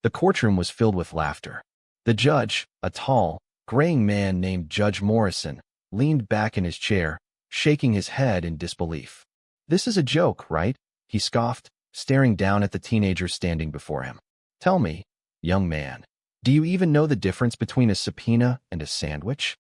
The courtroom was filled with laughter. The judge, a tall, graying man named Judge Morrison, leaned back in his chair, shaking his head in disbelief. "This is a joke, right?" he scoffed, staring down at the teenager standing before him. "Tell me, young man, do you even know the difference between a subpoena and a sandwich?"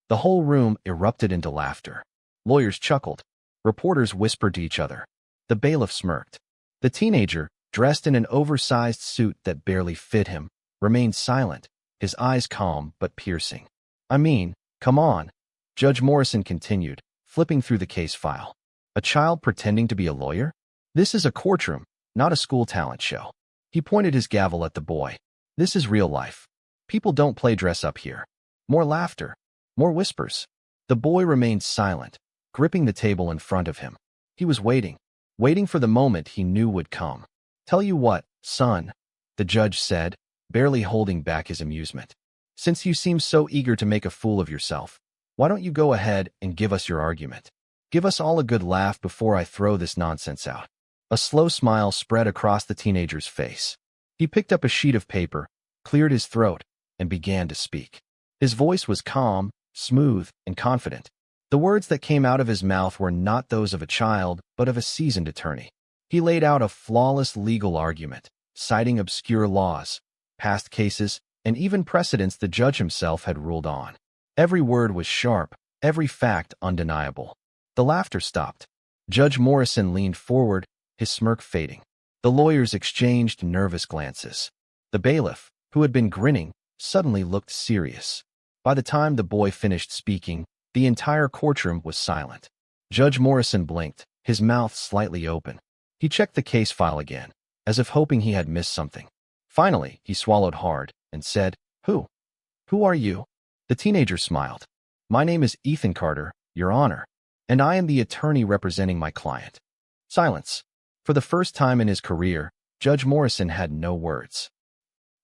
The whole room erupted into laughter. Lawyers chuckled. Reporters whispered to each other. The bailiff smirked. The teenager, dressed in an oversized suit that barely fit him, remained silent, his eyes calm but piercing. "I mean, come on," Judge Morrison continued, flipping through the case file. "A child pretending to be a lawyer? This is a courtroom, not a school talent show." He pointed his gavel at the boy. "This is real life. People don't play dress up here." More laughter. More whispers. The boy remained silent, gripping the table in front of him. He was waiting for the moment he knew would come. "Tell you what, son," the judge said, barely holding back his amusement. "Since you seem so eager to make a fool of yourself, why don't you go ahead and give us your argument? Give us all a good laugh before I throw this nonsense out." A slow smile spread across the teenager's face. He picked up a sheet of paper, cleared his throat, and began to speak. His voice was calm, smooth, and confident. The words that came out of his mouth were not those of a child, but of a seasoned attorney. He laid out a flawless legal argument, citing obscure laws, past cases, and even precedents the judge himself had ruled on. Every word was sharp, every fact undeniable. The laughter stopped. Judge Morrison leaned forward, his smirk fading. The lawyers exchanged nervous glances. The bailiff, who had been grinning, suddenly looked serious. By the time the boy finished speaking, the entire courtroom was silent. Judge Morrison blinked, his mouth slightly open. He checked the case file again, as if hoping he had missed something. Finally, he swallowed hard and said, Who are you?" The teenager smiled. "My name is Ethan Carter, Your Honor, and I am the attorney representing my client." Silence. For the first time in his career, Judge Morrison had no words.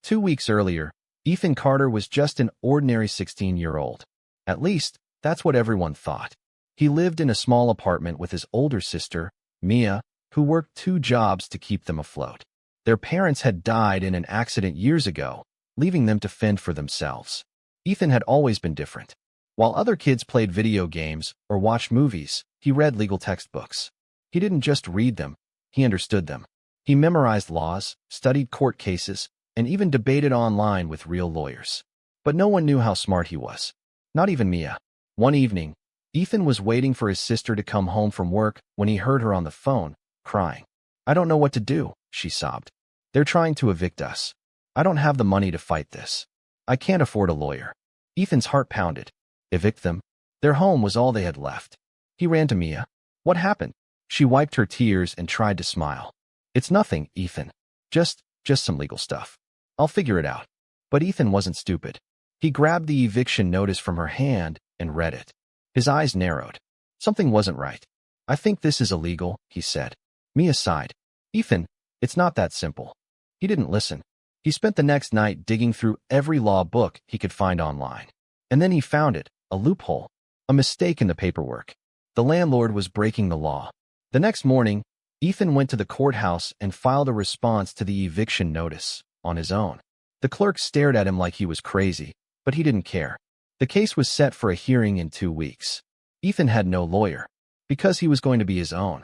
2 weeks earlier, Ethan Carter was just an ordinary 16-year-old. At least, that's what everyone thought. He lived in a small apartment with his older sister, Mia, who worked 2 jobs to keep them afloat. Their parents had died in an accident years ago, leaving them to fend for themselves. Ethan had always been different. While other kids played video games or watched movies, he read legal textbooks. He didn't just read them, he understood them. He memorized laws, studied court cases, and even debated online with real lawyers. But no one knew how smart he was. Not even Mia. One evening, Ethan was waiting for his sister to come home from work when he heard her on the phone, crying. "I don't know what to do," she sobbed. "They're trying to evict us. I don't have the money to fight this. I can't afford a lawyer." Ethan's heart pounded. Evict them? Their home was all they had left. He ran to Mia. "What happened?" She wiped her tears and tried to smile. "It's nothing, Ethan. Just some legal stuff. I'll figure it out." But Ethan wasn't stupid. He grabbed the eviction notice from her hand and read it. His eyes narrowed. Something wasn't right. "I think this is illegal," he said. Mia sighed. "Ethan, it's not that simple." He didn't listen. He spent the next night digging through every law book he could find online. And then he found it, a loophole, a mistake in the paperwork. The landlord was breaking the law. The next morning, Ethan went to the courthouse and filed a response to the eviction notice, on his own. The clerk stared at him like he was crazy, but he didn't care. The case was set for a hearing in 2 weeks. Ethan had no lawyer, because he was going to be his own.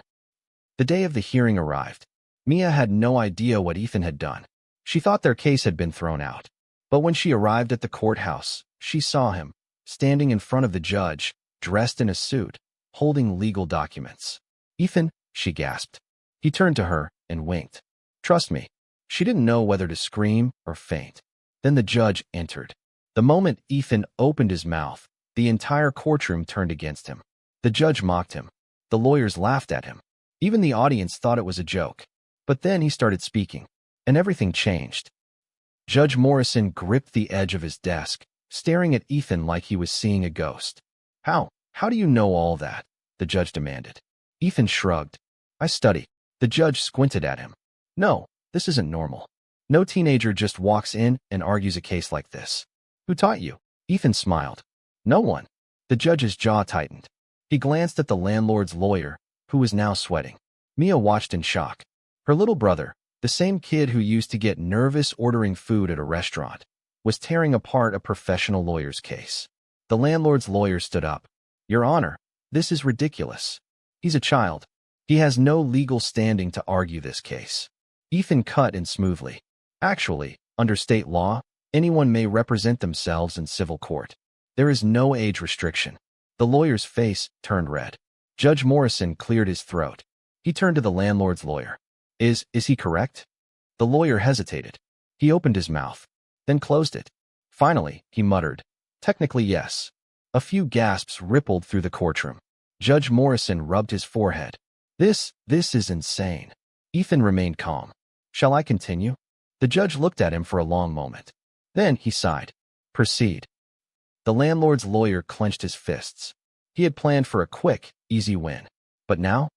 The day of the hearing arrived. Mia had no idea what Ethan had done. She thought their case had been thrown out. But when she arrived at the courthouse, she saw him, standing in front of the judge, dressed in a suit, holding legal documents. "Ethan," she gasped. He turned to her and winked. "Trust me." She didn't know whether to scream or faint. Then the judge entered. The moment Ethan opened his mouth, the entire courtroom turned against him. The judge mocked him. The lawyers laughed at him. Even the audience thought it was a joke. But then he started speaking, and everything changed. Judge Morrison gripped the edge of his desk, staring at Ethan like he was seeing a ghost. How do you know all that?" the judge demanded. Ethan shrugged. "I study." The judge squinted at him. "No, this isn't normal. No teenager just walks in and argues a case like this. Who taught you?" Ethan smiled. "No one." The judge's jaw tightened. He glanced at the landlord's lawyer, who was now sweating. Mia watched in shock. Her little brother, The same kid who used to get nervous ordering food at a restaurant was tearing apart a professional lawyer's case. The landlord's lawyer stood up. "Your Honor, this is ridiculous. He's a child. He has no legal standing to argue this case." Ethan cut in smoothly. "Actually, under state law, anyone may represent themselves in civil court. There is no age restriction." The lawyer's face turned red. Judge Morrison cleared his throat. He turned to the landlord's lawyer. Is he correct?" The lawyer hesitated. He opened his mouth, then closed it. Finally, he muttered, "Technically, yes." A few gasps rippled through the courtroom. Judge Morrison rubbed his forehead. This is insane." Ethan remained calm. "Shall I continue?" The judge looked at him for a long moment. Then he sighed. "Proceed." The landlord's lawyer clenched his fists. He had planned for a quick, easy win. But now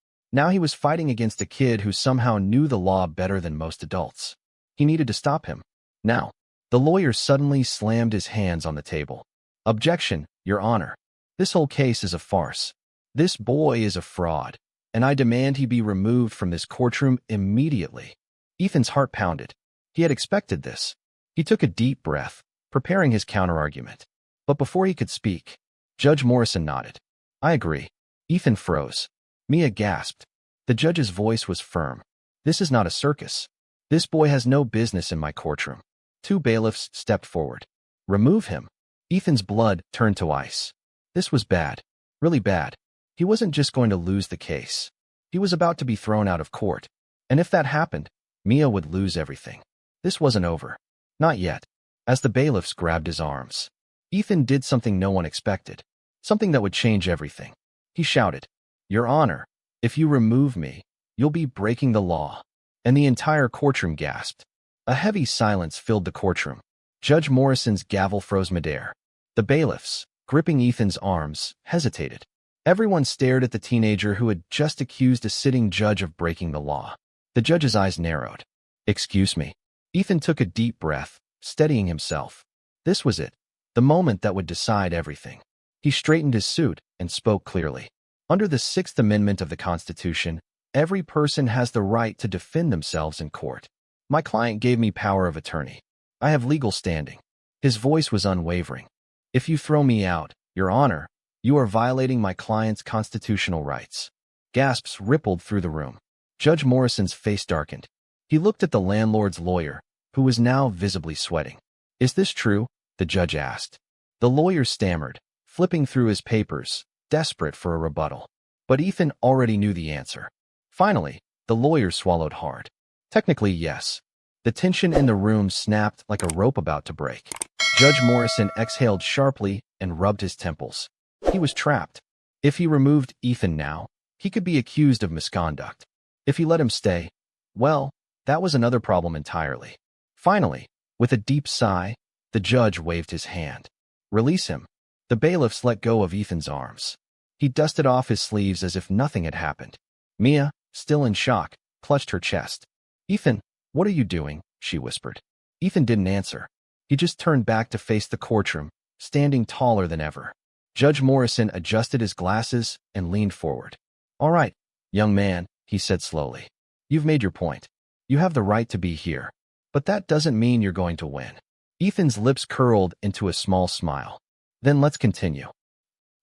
he was fighting against a kid who somehow knew the law better than most adults. He needed to stop him. Now, the lawyer suddenly slammed his hands on the table. "Objection, Your Honor. This whole case is a farce. This boy is a fraud, and I demand he be removed from this courtroom immediately." Ethan's heart pounded. He had expected this. He took a deep breath, preparing his counterargument. But before he could speak, Judge Morrison nodded. "I agree." Ethan froze. Mia gasped. The judge's voice was firm. "This is not a circus. This boy has no business in my courtroom." Two bailiffs stepped forward. "Remove him." Ethan's blood turned to ice. This was bad. Really bad. He wasn't just going to lose the case. He was about to be thrown out of court. And if that happened, Mia would lose everything. This wasn't over. Not yet. As the bailiffs grabbed his arms, Ethan did something no one expected. Something that would change everything. He shouted, "Your Honor, if you remove me, you'll be breaking the law." And the entire courtroom gasped. A heavy silence filled the courtroom. Judge Morrison's gavel froze midair. The bailiffs, gripping Ethan's arms, hesitated. Everyone stared at the teenager who had just accused a sitting judge of breaking the law. The judge's eyes narrowed. "Excuse me." Ethan took a deep breath, steadying himself. This was it. The moment that would decide everything. He straightened his suit and spoke clearly. "Under the Sixth Amendment of the Constitution, every person has the right to defend themselves in court. My client gave me power of attorney. I have legal standing." His voice was unwavering. "If you throw me out, Your Honor, you are violating my client's constitutional rights." Gasps rippled through the room. Judge Morrison's face darkened. He looked at the landlord's lawyer, who was now visibly sweating. "Is this true?" the judge asked. The lawyer stammered, flipping through his papers, desperate for a rebuttal. But Ethan already knew the answer. Finally, the lawyer swallowed hard. "Technically, yes." The tension in the room snapped like a rope about to break. Judge Morrison exhaled sharply and rubbed his temples. He was trapped. If he removed Ethan now, he could be accused of misconduct. If he let him stay, well, that was another problem entirely. Finally, with a deep sigh, the judge waved his hand. "Release him." The bailiffs let go of Ethan's arms. He dusted off his sleeves as if nothing had happened. Mia, still in shock, clutched her chest. "Ethan, what are you doing?" she whispered. Ethan didn't answer. He just turned back to face the courtroom, standing taller than ever. Judge Morrison adjusted his glasses and leaned forward. "All right, young man," he said slowly. "You've made your point. You have the right to be here. But that doesn't mean you're going to win." Ethan's lips curled into a small smile. "Then let's continue."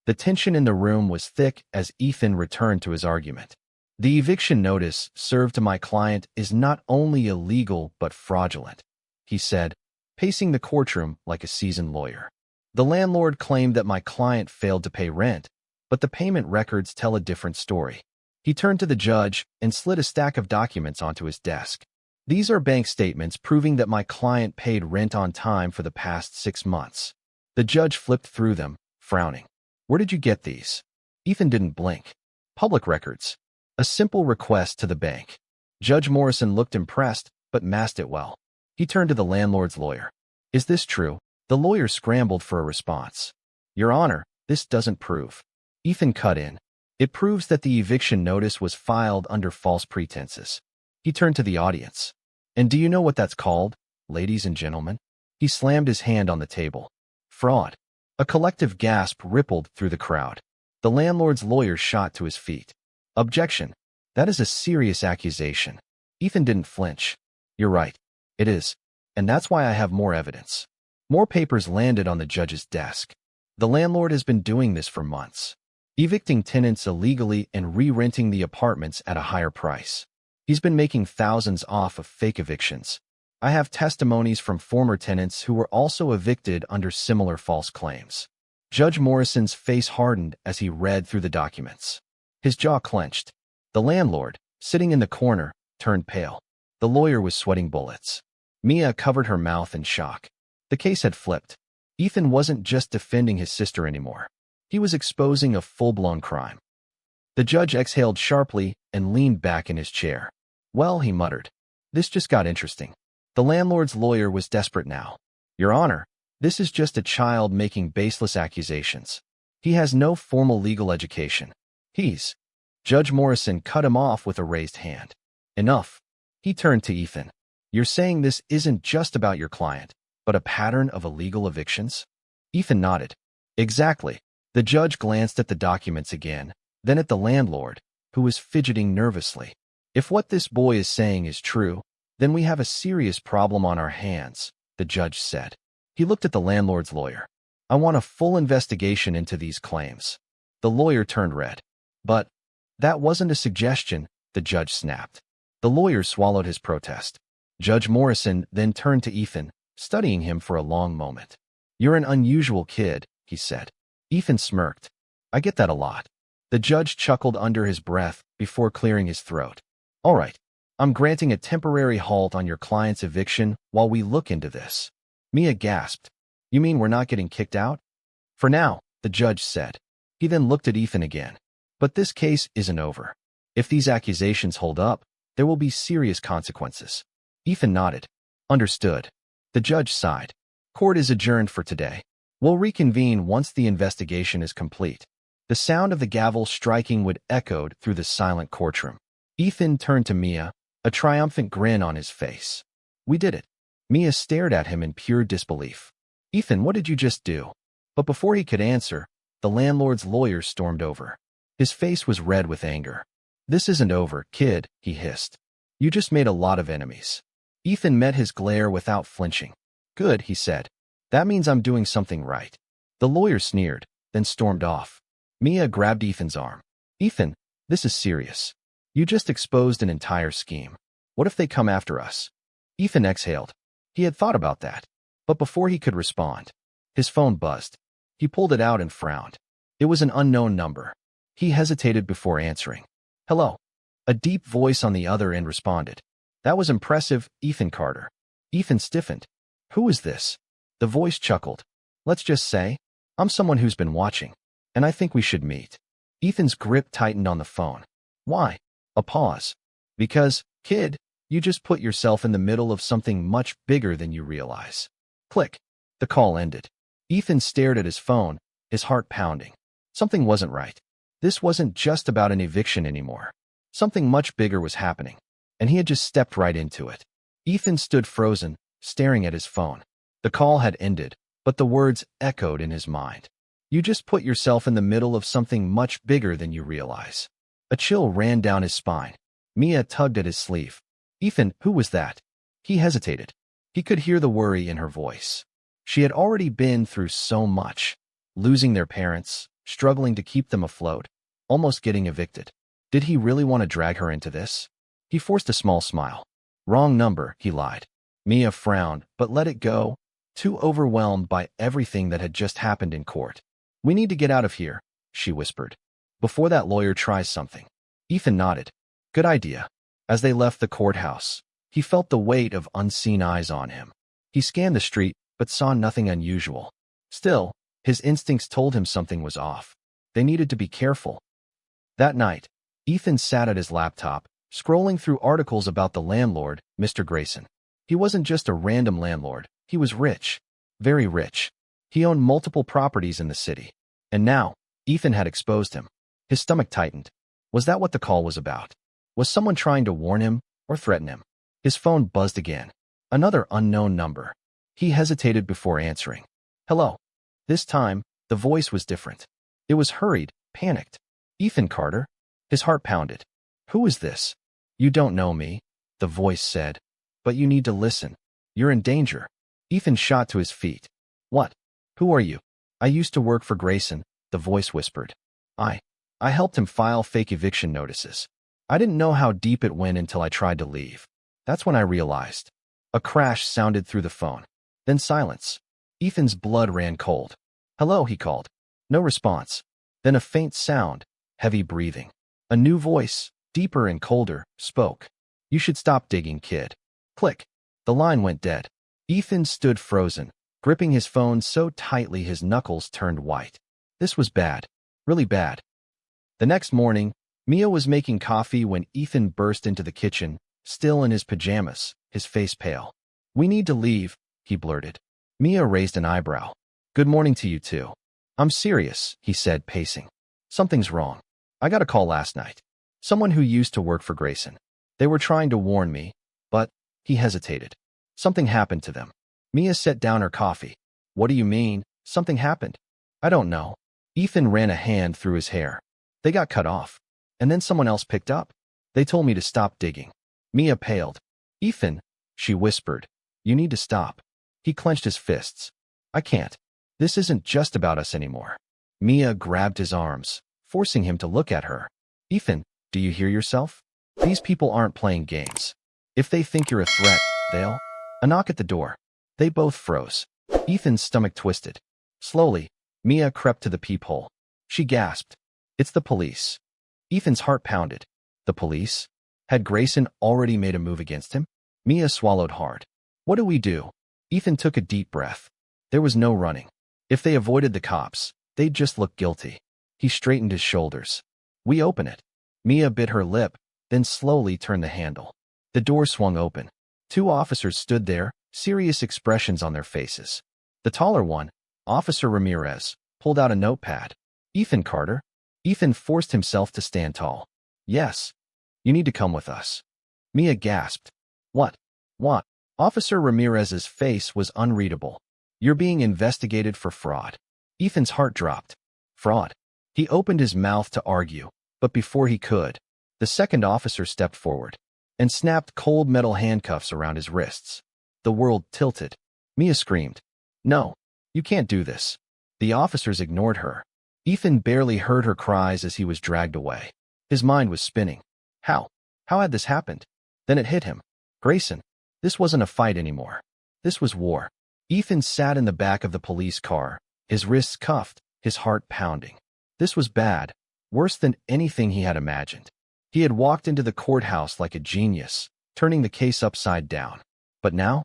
The tension in the room was thick as Ethan returned to his argument. "The eviction notice served to my client is not only illegal but fraudulent," he said, pacing the courtroom like a seasoned lawyer. "The landlord claimed that my client failed to pay rent, but the payment records tell a different story." He turned to the judge and slid a stack of documents onto his desk. "These are bank statements proving that my client paid rent on time for the past 6 months." The judge flipped through them, frowning. "Where did you get these?" Ethan didn't blink. "Public records. A simple request to the bank." Judge Morrison looked impressed, but masked it well. He turned to the landlord's lawyer. "Is this true?" The lawyer scrambled for a response. "Your Honor, this doesn't prove." Ethan cut in. "It proves that the eviction notice was filed under false pretenses." He turned to the audience. "And do you know what that's called, ladies and gentlemen?" He slammed his hand on the table. "Fraud." A collective gasp rippled through the crowd. The landlord's lawyer shot to his feet. "Objection. That is a serious accusation." Ethan didn't flinch. You're right. It is. And that's why I have more evidence. More papers landed on the judge's desk. The landlord has been doing this for months, evicting tenants illegally and re-renting the apartments at a higher price. He's been making thousands off of fake evictions. I have testimonies from former tenants who were also evicted under similar false claims. Judge Morrison's face hardened as he read through the documents. His jaw clenched. The landlord, sitting in the corner, turned pale. The lawyer was sweating bullets. Mia covered her mouth in shock. The case had flipped. Ethan wasn't just defending his sister anymore. He was exposing a full-blown crime. The judge exhaled sharply and leaned back in his chair. Well, he muttered. This just got interesting. The landlord's lawyer was desperate now. Your Honor, this is just a child making baseless accusations. He has no formal legal education. Judge Morrison cut him off with a raised hand. Enough. He turned to Ethan. You're saying this isn't just about your client, but a pattern of illegal evictions? Ethan nodded. Exactly. The judge glanced at the documents again, then at the landlord, who was fidgeting nervously. If what this boy is saying is true, then we have a serious problem on our hands, the judge said. He looked at the landlord's lawyer. I want a full investigation into these claims. The lawyer turned red. But that wasn't a suggestion, the judge snapped. The lawyer swallowed his protest. Judge Morrison then turned to Ethan, studying him for a long moment. You're an unusual kid, he said. Ethan smirked. I get that a lot. The judge chuckled under his breath before clearing his throat. All right, I'm granting a temporary halt on your client's eviction while we look into this. Mia gasped. You mean we're not getting kicked out? For now, the judge said. He then looked at Ethan again. But this case isn't over. If these accusations hold up, there will be serious consequences. Ethan nodded. Understood. The judge sighed. Court is adjourned for today. We'll reconvene once the investigation is complete. The sound of the gavel striking would echoed through the silent courtroom. Ethan turned to Mia, a triumphant grin on his face. We did it. Mia stared at him in pure disbelief. Ethan, what did you just do? But before he could answer, the landlord's lawyer stormed over. His face was red with anger. This isn't over, kid, he hissed. You just made a lot of enemies. Ethan met his glare without flinching. Good, he said. That means I'm doing something right. The lawyer sneered, then stormed off. Mia grabbed Ethan's arm. Ethan, this is serious. You just exposed an entire scheme. What if they come after us? Ethan exhaled. He had thought about that. But before he could respond, his phone buzzed. He pulled it out and frowned. It was an unknown number. He hesitated before answering. Hello. A deep voice on the other end responded. That was impressive, Ethan Carter. Ethan stiffened. Who is this? The voice chuckled. Let's just say, I'm someone who's been watching, and I think we should meet. Ethan's grip tightened on the phone. Why? A pause. Because, kid, you just put yourself in the middle of something much bigger than you realize. Click. The call ended. Ethan stared at his phone, his heart pounding. Something wasn't right. This wasn't just about an eviction anymore. Something much bigger was happening, and he had just stepped right into it. Ethan stood frozen, staring at his phone. The call had ended, but the words echoed in his mind. You just put yourself in the middle of something much bigger than you realize. A chill ran down his spine. Mia tugged at his sleeve. Ethan, who was that? He hesitated. He could hear the worry in her voice. She had already been through so much. Losing their parents, struggling to keep them afloat, almost getting evicted. Did he really want to drag her into this? He forced a small smile. Wrong number, he lied. Mia frowned, but let it go, too overwhelmed by everything that had just happened in court. We need to get out of here, she whispered, before that lawyer tries something. Ethan nodded. Good idea. As they left the courthouse, he felt the weight of unseen eyes on him. He scanned the street, but saw nothing unusual. Still, his instincts told him something was off. They needed to be careful. That night, Ethan sat at his laptop, scrolling through articles about the landlord, Mr. Grayson. He wasn't just a random landlord. He was rich. Very rich. He owned multiple properties in the city. And now, Ethan had exposed him. His stomach tightened. Was that what the call was about? Was someone trying to warn him or threaten him? His phone buzzed again. Another unknown number. He hesitated before answering. Hello. This time, the voice was different. It was hurried, panicked. Ethan Carter. His heart pounded. Who is this? You don't know me, the voice said. But you need to listen. You're in danger. Ethan shot to his feet. What? Who are you? I used to work for Grayson, the voice whispered. I helped him file fake eviction notices. I didn't know how deep it went until I tried to leave. That's when I realized. A crash sounded through the phone. Then silence. Ethan's blood ran cold. Hello, he called. No response. Then a faint sound, heavy breathing. A new voice, deeper and colder, spoke. You should stop digging, kid. Click. The line went dead. Ethan stood frozen, gripping his phone so tightly his knuckles turned white. This was bad. Really bad. The next morning, Mia was making coffee when Ethan burst into the kitchen, still in his pajamas, his face pale. We need to leave, he blurted. Mia raised an eyebrow. Good morning to you too. I'm serious, he said, pacing. Something's wrong. I got a call last night. Someone who used to work for Grayson. They were trying to warn me, but he hesitated. Something happened to them. Mia set down her coffee. What do you mean, something happened? I don't know. Ethan ran a hand through his hair. They got cut off. And then someone else picked up. They told me to stop digging. Mia paled. Ethan, she whispered. You need to stop. He clenched his fists. I can't. This isn't just about us anymore. Mia grabbed his arms, forcing him to look at her. Ethan, do you hear yourself? These people aren't playing games. If they think you're a threat, they'll... A knock at the door. They both froze. Ethan's stomach twisted. Slowly, Mia crept to the peephole. She gasped. It's the police. Ethan's heart pounded. The police? Had Grayson already made a move against him? Mia swallowed hard. What do we do? Ethan took a deep breath. There was no running. If they avoided the cops, they'd just look guilty. He straightened his shoulders. We open it. Mia bit her lip, then slowly turned the handle. The door swung open. Two officers stood there, serious expressions on their faces. The taller one, Officer Ramirez, pulled out a notepad. Ethan Carter? Ethan forced himself to stand tall. Yes. You need to come with us. Mia gasped. What? What? Officer Ramirez's face was unreadable. You're being investigated for fraud. Ethan's heart dropped. Fraud. He opened his mouth to argue, but before he could, the second officer stepped forward and snapped cold metal handcuffs around his wrists. The world tilted. Mia screamed. No, you can't do this. The officers ignored her. Ethan barely heard her cries as he was dragged away. His mind was spinning. How? How had this happened? Then it hit him. Grayson. This wasn't a fight anymore. This was war. Ethan sat in the back of the police car, his wrists cuffed, his heart pounding. This was bad, worse than anything he had imagined. He had walked into the courthouse like a genius, turning the case upside down. But now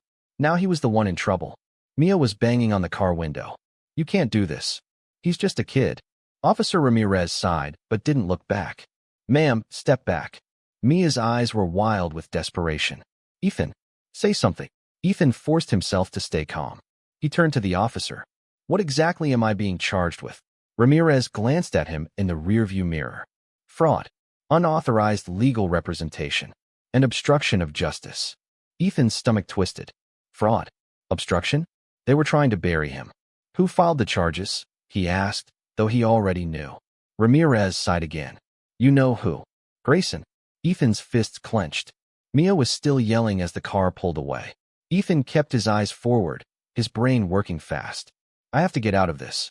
he was the one in trouble. Mia was banging on the car window. You can't do this. He's just a kid. Officer Ramirez sighed, but didn't look back. Ma'am, step back. Mia's eyes were wild with desperation. Ethan, say something. Ethan forced himself to stay calm. He turned to the officer. What exactly am I being charged with? Ramirez glanced at him in the rearview mirror. Fraud, unauthorized legal representation, and obstruction of justice. Ethan's stomach twisted. Fraud? Obstruction? They were trying to bury him. Who filed the charges? He asked, though he already knew. Ramirez sighed again. You know who. Grayson. Ethan's fists clenched. Mia was still yelling as the car pulled away. Ethan kept his eyes forward, his brain working fast. I have to get out of this.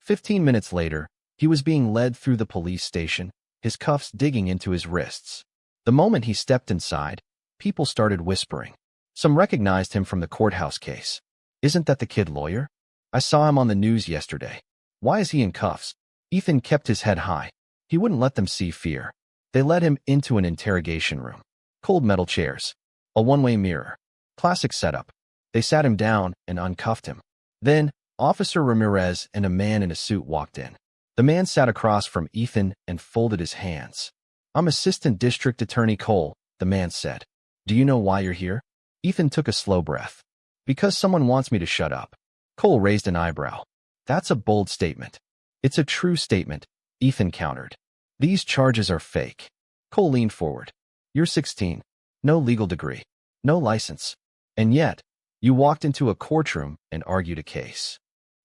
15 minutes later, he was being led through the police station, his cuffs digging into his wrists. The moment he stepped inside, people started whispering. Some recognized him from the courthouse case. Isn't that the kid lawyer? I saw him on the news yesterday. Why is he in cuffs? Ethan kept his head high. He wouldn't let them see fear. They led him into an interrogation room. Cold metal chairs. A one-way mirror. Classic setup. They sat him down and uncuffed him. Then, Officer Ramirez and a man in a suit walked in. The man sat across from Ethan and folded his hands. I'm Assistant District Attorney Cole, the man said. Do you know why you're here? Ethan took a slow breath. Because someone wants me to shut up. Cole raised an eyebrow. That's a bold statement. It's a true statement, Ethan countered. These charges are fake. Cole leaned forward. You're 16. No legal degree. No license. And yet, you walked into a courtroom and argued a case.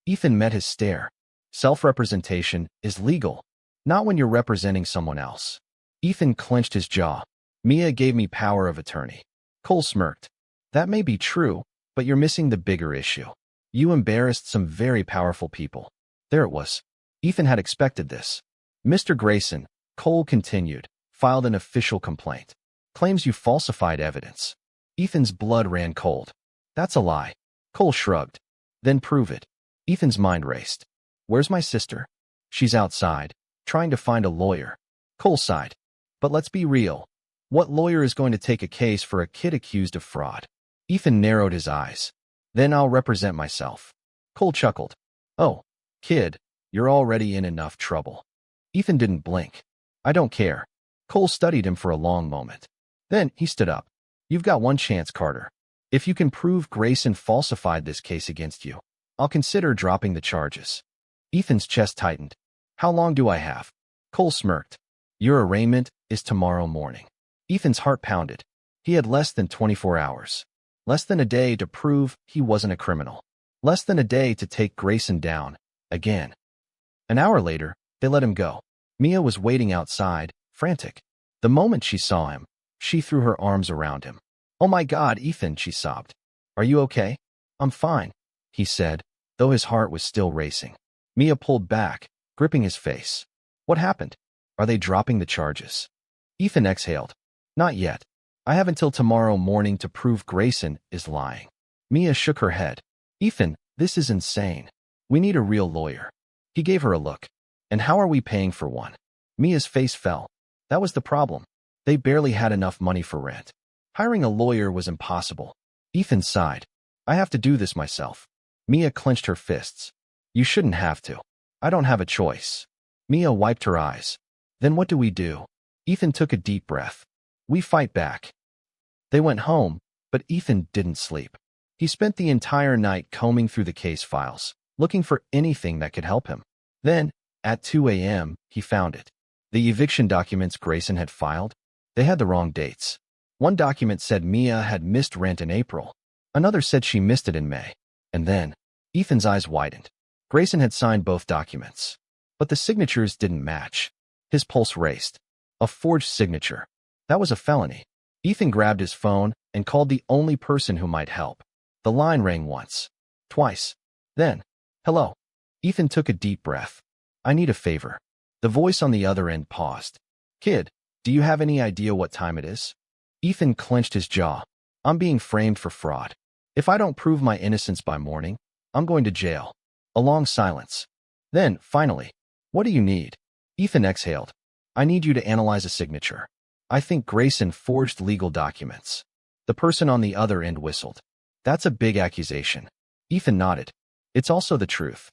Ethan met his stare. Self-representation is legal, not when you're representing someone else. Ethan clenched his jaw. Mia gave me power of attorney. Cole smirked. That may be true, but you're missing the bigger issue. You embarrassed some very powerful people. There it was. Ethan had expected this. Mr. Grayson, Cole continued, filed an official complaint. Claims you falsified evidence. Ethan's blood ran cold. That's a lie. Cole shrugged. Then prove it. Ethan's mind raced. Where's my sister? She's outside, trying to find a lawyer. Cole sighed. But let's be real. What lawyer is going to take a case for a kid accused of fraud? Ethan narrowed his eyes. Then I'll represent myself. Cole chuckled. Oh, kid, you're already in enough trouble. Ethan didn't blink. I don't care. Cole studied him for a long moment. Then he stood up. You've got one chance, Carter. If you can prove Grayson falsified this case against you, I'll consider dropping the charges. Ethan's chest tightened. How long do I have? Cole smirked. Your arraignment is tomorrow morning. Ethan's heart pounded. He had less than 24 hours. Less than a day to prove he wasn't a criminal. Less than a day to take Grayson down, again. An hour later, they let him go. Mia was waiting outside, frantic. The moment she saw him, she threw her arms around him. Oh my God, Ethan, she sobbed. Are you okay? I'm fine, he said, though his heart was still racing. Mia pulled back, gripping his face. What happened? Are they dropping the charges? Ethan exhaled. Not yet. I have until tomorrow morning to prove Grayson is lying. Mia shook her head. Ethan, this is insane. We need a real lawyer. He gave her a look. And how are we paying for one? Mia's face fell. That was the problem. They barely had enough money for rent. Hiring a lawyer was impossible. Ethan sighed. I have to do this myself. Mia clenched her fists. You shouldn't have to. I don't have a choice. Mia wiped her eyes. Then what do we do? Ethan took a deep breath. We fight back. They went home, but Ethan didn't sleep. He spent the entire night combing through the case files, looking for anything that could help him. Then, at 2 a.m., he found it. The eviction documents Grayson had filed, they had the wrong dates. One document said Mia had missed rent in April. Another said she missed it in May. And then, Ethan's eyes widened. Grayson had signed both documents. But the signatures didn't match. His pulse raced. A forged signature. That was a felony. Ethan grabbed his phone and called the only person who might help. The line rang once. Twice. Then, hello. Ethan took a deep breath. I need a favor. The voice on the other end paused. Kid, do you have any idea what time it is? Ethan clenched his jaw. I'm being framed for fraud. If I don't prove my innocence by morning, I'm going to jail. A long silence. Then, finally, what do you need? Ethan exhaled. I need you to analyze a signature. I think Grayson forged legal documents. The person on the other end whistled. That's a big accusation. Ethan nodded. It's also the truth.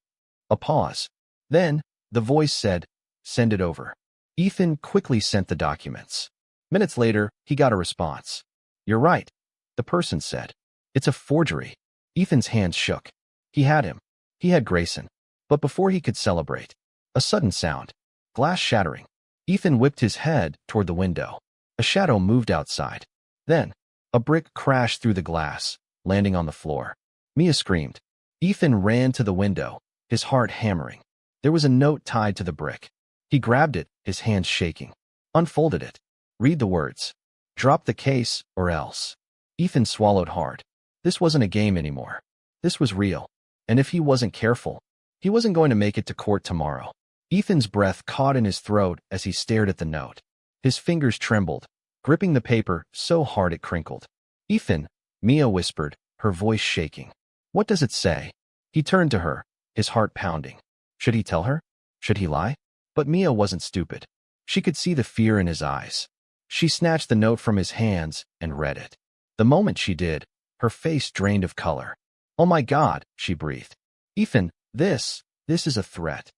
A pause. Then, the voice said, send it over. Ethan quickly sent the documents. Minutes later, he got a response. You're right, the person said. It's a forgery. Ethan's hands shook. He had him. He had Grayson. But before he could celebrate, a sudden sound. Glass shattering. Ethan whipped his head toward the window. A shadow moved outside. Then, a brick crashed through the glass, landing on the floor. Mia screamed. Ethan ran to the window, his heart hammering. There was a note tied to the brick. He grabbed it, his hands shaking. Unfolded it. Read the words. Drop the case, or else. Ethan swallowed hard. This wasn't a game anymore. This was real. And if he wasn't careful, he wasn't going to make it to court tomorrow. Ethan's breath caught in his throat as he stared at the note. His fingers trembled, gripping the paper so hard it crinkled. Ethan, Mia whispered, her voice shaking. What does it say? He turned to her, his heart pounding. Should he tell her? Should he lie? But Mia wasn't stupid. She could see the fear in his eyes. She snatched the note from his hands and read it. The moment she did, her face drained of color. Oh my God, she breathed. Ethan, this is a threat.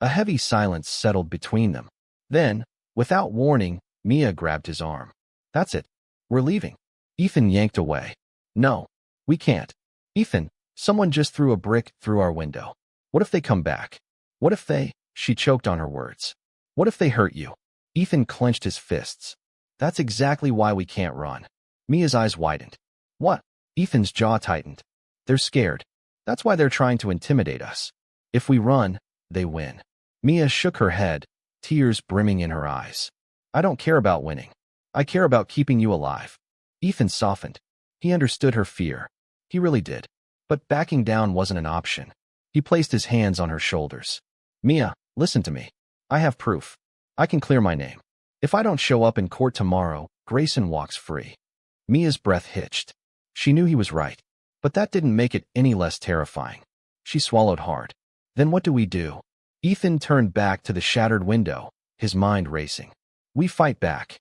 A heavy silence settled between them. Then, without warning, Mia grabbed his arm. That's it. We're leaving. Ethan yanked away. No, we can't. Ethan, someone just threw a brick through our window. What if they come back? What if they... She choked on her words. What if they hurt you? Ethan clenched his fists. That's exactly why we can't run. Mia's eyes widened. What? Ethan's jaw tightened. They're scared. That's why they're trying to intimidate us. If we run, they win. Mia shook her head, tears brimming in her eyes. I don't care about winning. I care about keeping you alive. Ethan softened. He understood her fear. He really did. But backing down wasn't an option. He placed his hands on her shoulders. Mia, listen to me. I have proof. I can clear my name. If I don't show up in court tomorrow, Grayson walks free. Mia's breath hitched. She knew he was right, but that didn't make it any less terrifying. She swallowed hard. Then what do we do? Ethan turned back to the shattered window, his mind racing. We fight back.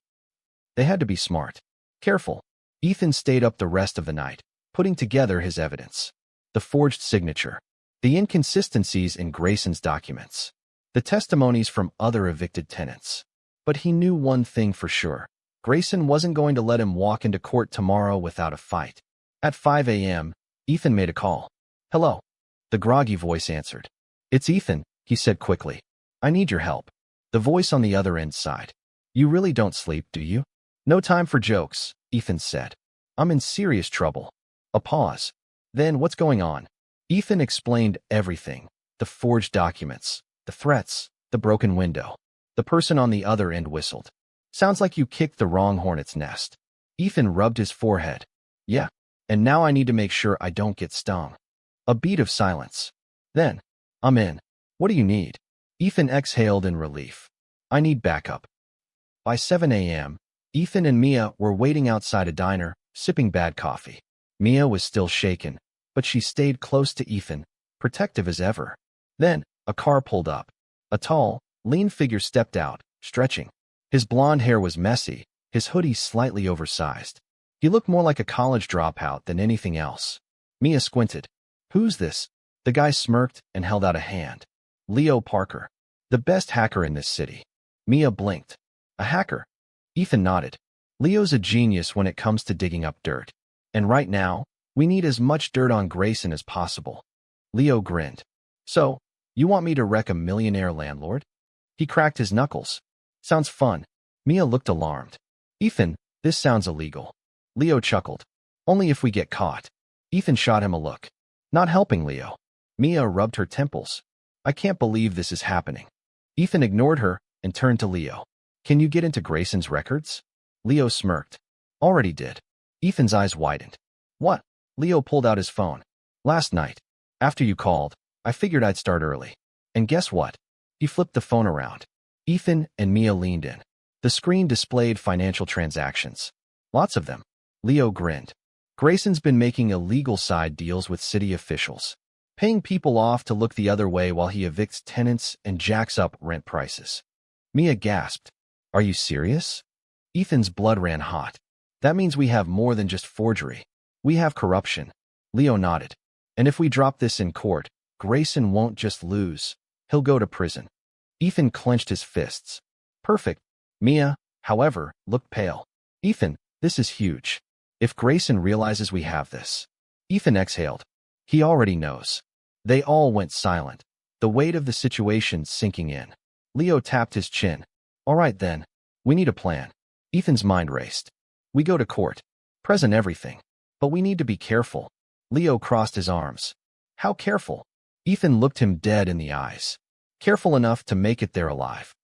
They had to be smart. Careful. Ethan stayed up the rest of the night, putting together his evidence. The forged signature. The inconsistencies in Grayson's documents. The testimonies from other evicted tenants. But he knew one thing for sure. Grayson wasn't going to let him walk into court tomorrow without a fight. At 5 a.m., Ethan made a call. Hello. The groggy voice answered. It's Ethan, he said quickly. I need your help. The voice on the other end sighed. You really don't sleep, do you? No time for jokes, Ethan said. I'm in serious trouble. A pause. Then what's going on? Ethan explained everything. The forged documents, the threats, the broken window. The person on the other end whistled. Sounds like you kicked the wrong hornet's nest. Ethan rubbed his forehead. Yeah, and now I need to make sure I don't get stung. A beat of silence. Then, I'm in. What do you need? Ethan exhaled in relief. I need backup. By 7 a.m., Ethan and Mia were waiting outside a diner, sipping bad coffee. Mia was still shaken, but she stayed close to Ethan, protective as ever. Then, a car pulled up. A tall, lean figure stepped out, stretching. His blonde hair was messy, his hoodie slightly oversized. He looked more like a college dropout than anything else. Mia squinted. Who's this? The guy smirked and held out a hand. Leo Parker. The best hacker in this city. Mia blinked. A hacker? Ethan nodded. Leo's a genius when it comes to digging up dirt. And right now, we need as much dirt on Grayson as possible. Leo grinned. So, you want me to wreck a millionaire landlord? He cracked his knuckles. Sounds fun. Mia looked alarmed. Ethan, this sounds illegal. Leo chuckled. Only if we get caught. Ethan shot him a look. Not helping Leo. Mia rubbed her temples. I can't believe this is happening. Ethan ignored her and turned to Leo. Can you get into Grayson's records? Leo smirked. Already did. Ethan's eyes widened. What? Leo pulled out his phone. Last night, after you called, I figured I'd start early. And guess what? He flipped the phone around. Ethan and Mia leaned in. The screen displayed financial transactions. Lots of them. Leo grinned. Grayson's been making illegal side deals with city officials, paying people off to look the other way while he evicts tenants and jacks up rent prices. Mia gasped. Are you serious? Ethan's blood ran hot. That means we have more than just forgery. We have corruption. Leo nodded. And if we drop this in court, Grayson won't just lose. He'll go to prison. Ethan clenched his fists. Perfect. Mia, however, looked pale. Ethan, this is huge. If Grayson realizes we have this. Ethan exhaled. He already knows. They all went silent, the weight of the situation sinking in. Leo tapped his chin. All right then. We need a plan. Ethan's mind raced. We go to court. Present everything. But we need to be careful. Leo crossed his arms. How careful? Ethan looked him dead in the eyes. Careful enough to make it there alive.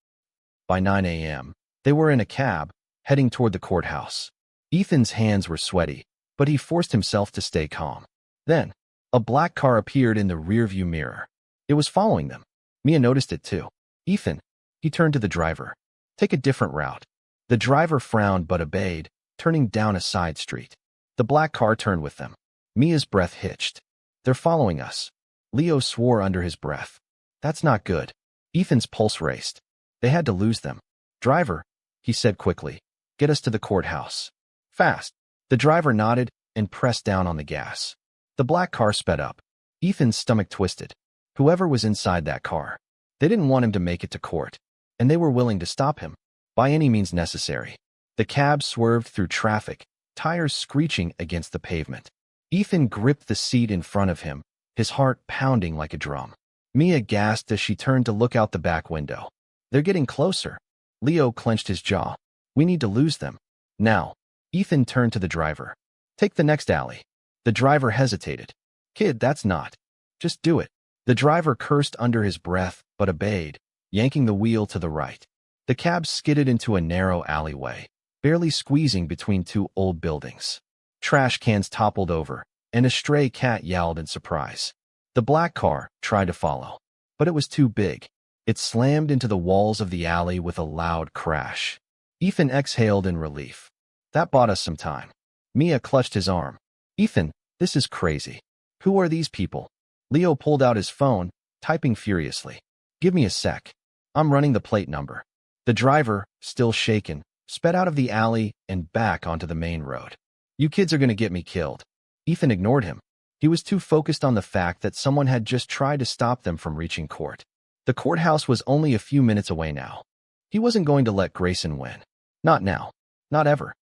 By 9 a.m., they were in a cab, heading toward the courthouse. Ethan's hands were sweaty, but he forced himself to stay calm. Then, a black car appeared in the rearview mirror. It was following them. Mia noticed it too. Ethan, he turned to the driver. Take a different route. The driver frowned but obeyed, turning down a side street. The black car turned with them. Mia's breath hitched. They're following us. Leo swore under his breath. That's not good. Ethan's pulse raced. They had to lose them. Driver, he said quickly, get us to the courthouse. Fast. The driver nodded and pressed down on the gas. The black car sped up. Ethan's stomach twisted. Whoever was inside that car. They didn't want him to make it to court, and they were willing to stop him, by any means necessary. The cab swerved through traffic, tires screeching against the pavement. Ethan gripped the seat in front of him, his heart pounding like a drum. Mia gasped as she turned to look out the back window. They're getting closer. Leo clenched his jaw. We need to lose them. Now. Ethan turned to the driver. Take the next alley. The driver hesitated. Kid, that's not. Just do it. The driver cursed under his breath, but obeyed, yanking the wheel to the right. The cab skidded into a narrow alleyway, barely squeezing between two old buildings. Trash cans toppled over, and a stray cat yowled in surprise. The black car tried to follow, but it was too big. It slammed into the walls of the alley with a loud crash. Ethan exhaled in relief. That bought us some time. Mia clutched his arm. Ethan, this is crazy. Who are these people? Leo pulled out his phone, typing furiously. Give me a sec. I'm running the plate number. The driver, still shaken, sped out of the alley and back onto the main road. You kids are gonna get me killed. Ethan ignored him. He was too focused on the fact that someone had just tried to stop them from reaching court. The courthouse was only a few minutes away now. He wasn't going to let Grayson win. Not now. Not ever.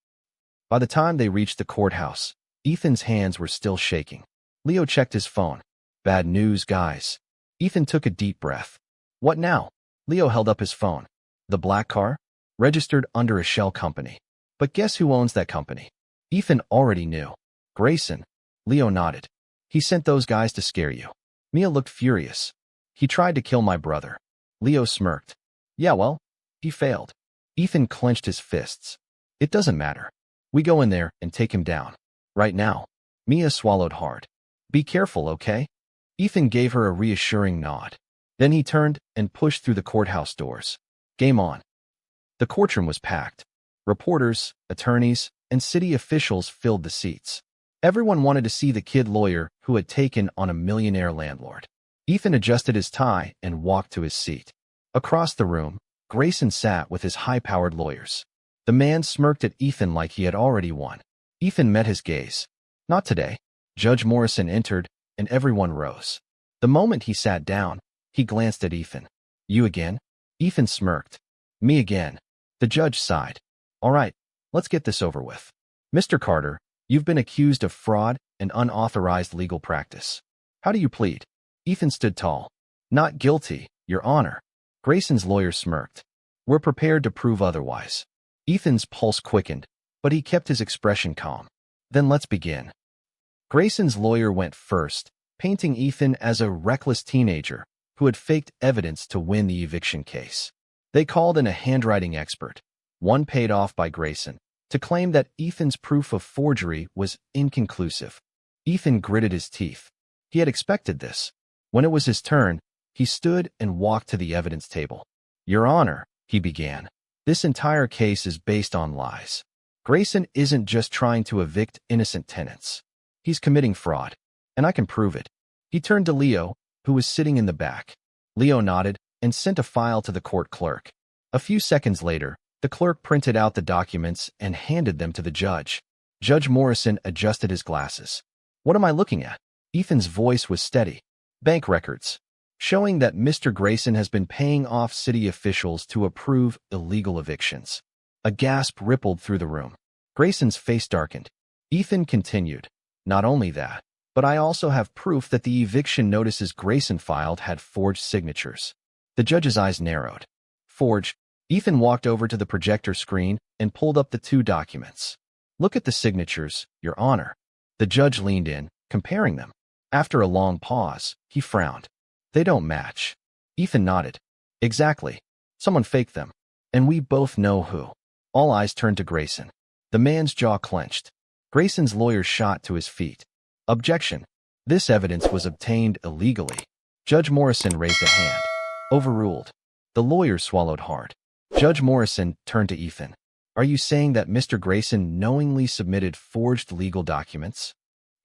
By the time they reached the courthouse, Ethan's hands were still shaking. Leo checked his phone. Bad news, guys. Ethan took a deep breath. What now? Leo held up his phone. The black car? Registered under a shell company. But guess who owns that company? Ethan already knew. Grayson. Leo nodded. He sent those guys to scare you. Mia looked furious. He tried to kill my brother. Leo smirked. Yeah, well, he failed. Ethan clenched his fists. It doesn't matter. We go in there and take him down. Right now. Mia swallowed hard. Be careful, okay? Ethan gave her a reassuring nod. Then he turned and pushed through the courthouse doors. Game on. The courtroom was packed. Reporters, attorneys, and city officials filled the seats. Everyone wanted to see the kid lawyer who had taken on a millionaire landlord. Ethan adjusted his tie and walked to his seat. Across the room, Grayson sat with his high-powered lawyers. The man smirked at Ethan like he had already won. Ethan met his gaze. Not today. Judge Morrison entered, and everyone rose. The moment he sat down, he glanced at Ethan. You again? Ethan smirked. Me again. The judge sighed. All right, let's get this over with. Mr. Carter, you've been accused of fraud and unauthorized legal practice. How do you plead? Ethan stood tall. Not guilty, Your Honor. Grayson's lawyer smirked. We're prepared to prove otherwise. Ethan's pulse quickened, but he kept his expression calm. Then let's begin. Grayson's lawyer went first, painting Ethan as a reckless teenager who had faked evidence to win the eviction case. They called in a handwriting expert, one paid off by Grayson, to claim that Ethan's proof of forgery was inconclusive. Ethan gritted his teeth. He had expected this. When it was his turn, he stood and walked to the evidence table. Your Honor, he began, this entire case is based on lies. Grayson isn't just trying to evict innocent tenants. He's committing fraud, and I can prove it. He turned to Leo, who was sitting in the back. Leo nodded and sent a file to the court clerk. A few seconds later, the clerk printed out the documents and handed them to the judge. Judge Morrison adjusted his glasses. What am I looking at? Ethan's voice was steady. Bank records, showing that Mr. Grayson has been paying off city officials to approve illegal evictions. A gasp rippled through the room. Grayson's face darkened. Ethan continued. Not only that, but I also have proof that the eviction notices Grayson filed had forged signatures. The judge's eyes narrowed. Forged. Ethan walked over to the projector screen and pulled up the two documents. Look at the signatures, Your Honor. The judge leaned in, comparing them. After a long pause, he frowned. They don't match. Ethan nodded. Exactly. Someone faked them. And we both know who. All eyes turned to Grayson. The man's jaw clenched. Grayson's lawyer shot to his feet. Objection. This evidence was obtained illegally. Judge Morrison raised a hand. Overruled. The lawyer swallowed hard. Judge Morrison turned to Ethan. Are you saying that Mr. Grayson knowingly submitted forged legal documents?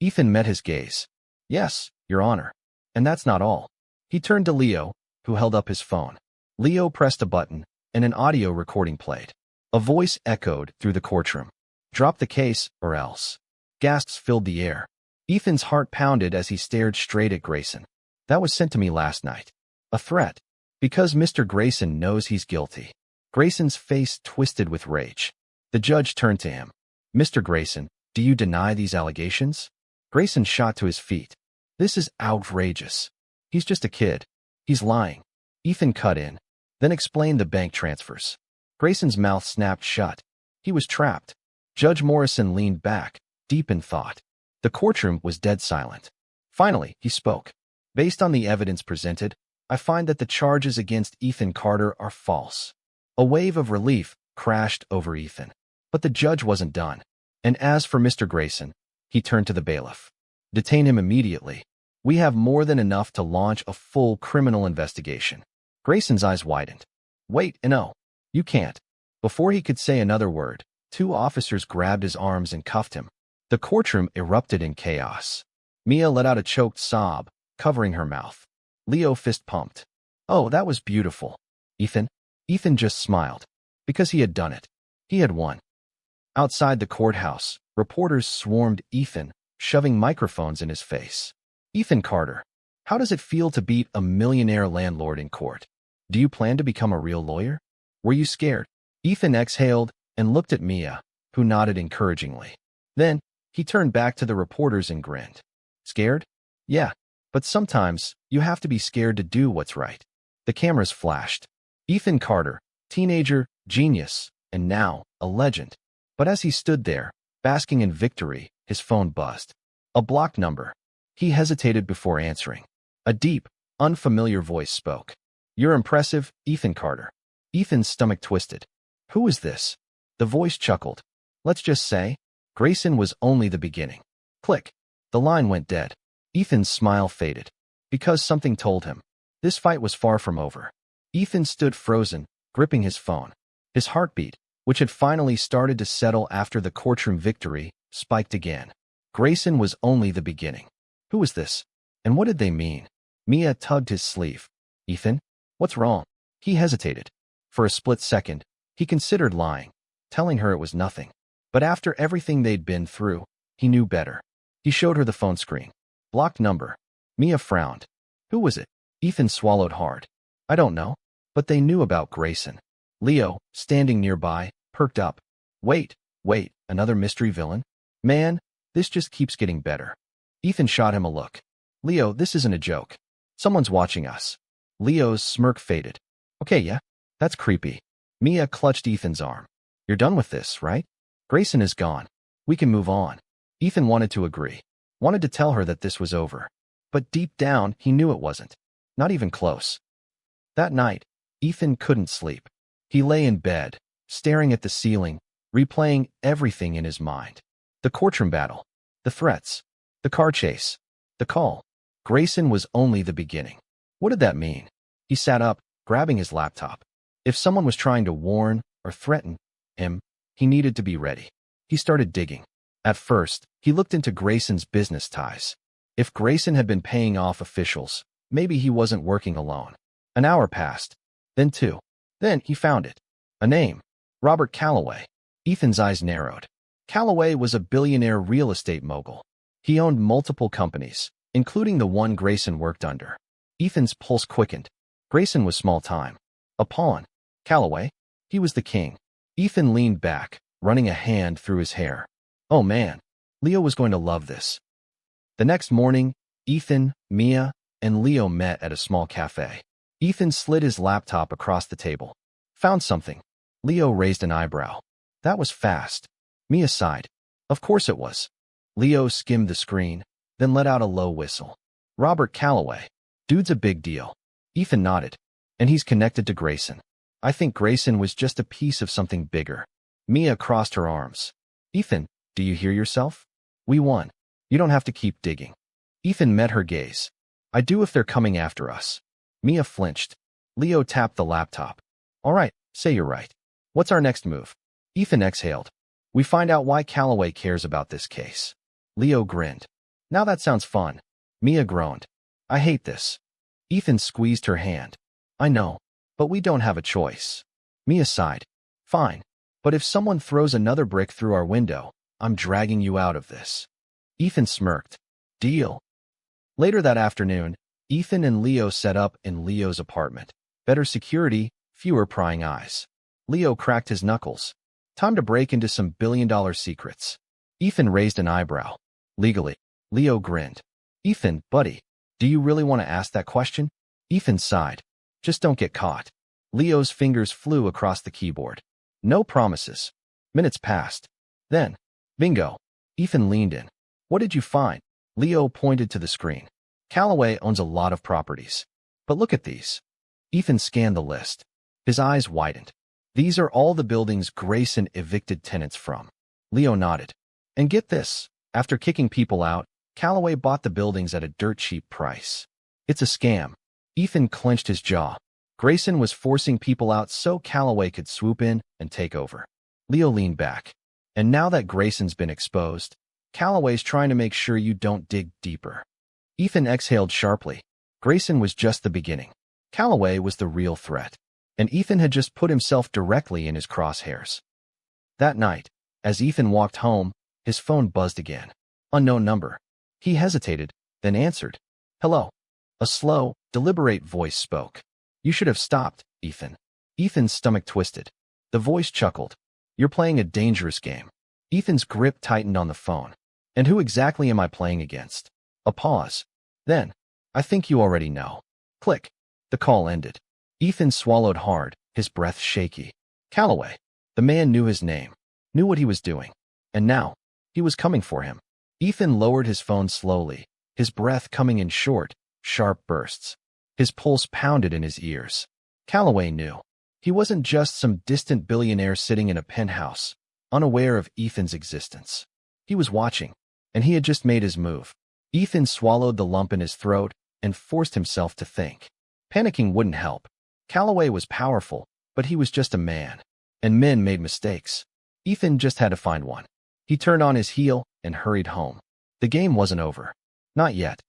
Ethan met his gaze. Yes, Your Honor. And that's not all. He turned to Leo, who held up his phone. Leo pressed a button, and an audio recording played. A voice echoed through the courtroom. Drop the case, or else. Gasps filled the air. Ethan's heart pounded as he stared straight at Grayson. That was sent to me last night. A threat. Because Mr. Grayson knows he's guilty. Grayson's face twisted with rage. The judge turned to him. Mr. Grayson, do you deny these allegations? Grayson shot to his feet. This is outrageous. He's just a kid. He's lying. Ethan cut in, then explained the bank transfers. Grayson's mouth snapped shut. He was trapped. Judge Morrison leaned back, deep in thought. The courtroom was dead silent. Finally, he spoke. Based on the evidence presented, I find that the charges against Ethan Carter are false. A wave of relief crashed over Ethan. But the judge wasn't done. And as for Mr. Grayson, He turned to the bailiff. Detain him immediately. We have more than enough to launch a full criminal investigation. Grayson's eyes widened. Wait, no. You can't. Before he could say another word, 2 officers grabbed his arms and cuffed him. The courtroom erupted in chaos. Mia let out a choked sob, covering her mouth. Leo fist pumped. Oh, that was beautiful. Ethan? Ethan just smiled. Because he had done it. He had won. Outside the courthouse, reporters swarmed Ethan, shoving microphones in his face. Ethan Carter, how does it feel to beat a millionaire landlord in court? Do you plan to become a real lawyer? Were you scared? Ethan exhaled and looked at Mia, who nodded encouragingly. Then, he turned back to the reporters and grinned. Scared? Yeah, but sometimes you have to be scared to do what's right. The cameras flashed. Ethan Carter, teenager, genius, and now a legend. But as he stood there, basking in victory, his phone buzzed. A blocked number. He hesitated before answering. A deep, unfamiliar voice spoke. You're impressive, Ethan Carter. Ethan's stomach twisted. Who is this? The voice chuckled. Let's just say, Grayson was only the beginning. Click. The line went dead. Ethan's smile faded. Because something told him. This fight was far from over. Ethan stood frozen, gripping his phone. His heartbeat, which had finally started to settle after the courtroom victory, spiked again. Grayson was only the beginning. Who was this? And what did they mean? Mia tugged his sleeve. Ethan? What's wrong? He hesitated. For a split second, he considered lying, telling her it was nothing. But after everything they'd been through, he knew better. He showed her the phone screen. Blocked number. Mia frowned. Who was it? Ethan swallowed hard. I don't know. But they knew about Grayson. Leo, standing nearby, perked up. Wait, another mystery villain? Man, this just keeps getting better. Ethan shot him a look. Leo, this isn't a joke. Someone's watching us. Leo's smirk faded. Okay, yeah, that's creepy. Mia clutched Ethan's arm. You're done with this, right? Grayson is gone. We can move on. Ethan wanted to agree. Wanted to tell her that this was over. But deep down, he knew it wasn't. Not even close. That night, Ethan couldn't sleep. He lay in bed, staring at the ceiling, replaying everything in his mind. The courtroom battle. The threats. The car chase. The call. Grayson was only the beginning. What did that mean? He sat up, grabbing his laptop. If someone was trying to warn or threaten him, he needed to be ready. He started digging. At first, he looked into Grayson's business ties. If Grayson had been paying off officials, maybe he wasn't working alone. An hour passed. Then 2. Then he found it. A name. Robert Calloway. Ethan's eyes narrowed. Calloway was a billionaire real estate mogul. He owned multiple companies, including the one Grayson worked under. Ethan's pulse quickened. Grayson was small time. A pawn. Calloway? He was the king. Ethan leaned back, running a hand through his hair. Oh man, Leo was going to love this. The next morning, Ethan, Mia, and Leo met at a small cafe. Ethan slid his laptop across the table. Found something. Leo raised an eyebrow. That was fast. Mia sighed. Of course it was. Leo skimmed the screen, then let out a low whistle. Robert Calloway. Dude's a big deal. Ethan nodded. And he's connected to Grayson. I think Grayson was just a piece of something bigger. Mia crossed her arms. Ethan, do you hear yourself? We won. You don't have to keep digging. Ethan met her gaze. I do if they're coming after us. Mia flinched. Leo tapped the laptop. All right, say you're right. What's our next move? Ethan exhaled. We find out why Calloway cares about this case. Leo grinned. Now that sounds fun. Mia groaned. I hate this. Ethan squeezed her hand. I know, but we don't have a choice. Mia sighed. Fine, but if someone throws another brick through our window, I'm dragging you out of this. Ethan smirked. Deal. Later that afternoon, Ethan and Leo set up in Leo's apartment. Better security, fewer prying eyes. Leo cracked his knuckles. Time to break into some billion-dollar secrets. Ethan raised an eyebrow. Legally. Leo grinned. Ethan, buddy, do you really want to ask that question? Ethan sighed. Just don't get caught. Leo's fingers flew across the keyboard. No promises. Minutes passed. Then, bingo. Ethan leaned in. What did you find? Leo pointed to the screen. Calloway owns a lot of properties. But look at these. Ethan scanned the list. His eyes widened. These are all the buildings Grayson evicted tenants from. Leo nodded. And get this. After kicking people out, Calloway bought the buildings at a dirt cheap price. It's a scam. Ethan clenched his jaw. Grayson was forcing people out so Calloway could swoop in and take over. Leo leaned back. And now that Grayson's been exposed, Calloway's trying to make sure you don't dig deeper. Ethan exhaled sharply. Grayson was just the beginning. Calloway was the real threat. And Ethan had just put himself directly in his crosshairs. That night, as Ethan walked home, his phone buzzed again. Unknown number. He hesitated, then answered. Hello. A slow, deliberate voice spoke. You should have stopped, Ethan. Ethan's stomach twisted. The voice chuckled. You're playing a dangerous game. Ethan's grip tightened on the phone. And who exactly am I playing against? A pause. Then, I think you already know. Click. The call ended. Ethan swallowed hard, his breath shaky. Calloway. The man knew his name, knew what he was doing. And now, he was coming for him. Ethan lowered his phone slowly, his breath coming in short, sharp bursts. His pulse pounded in his ears. Calloway knew. He wasn't just some distant billionaire sitting in a penthouse, unaware of Ethan's existence. He was watching, and he had just made his move. Ethan swallowed the lump in his throat and forced himself to think. Panicking wouldn't help. Calloway was powerful, but he was just a man. And men made mistakes. Ethan just had to find one. He turned on his heel and hurried home. The game wasn't over. Not yet.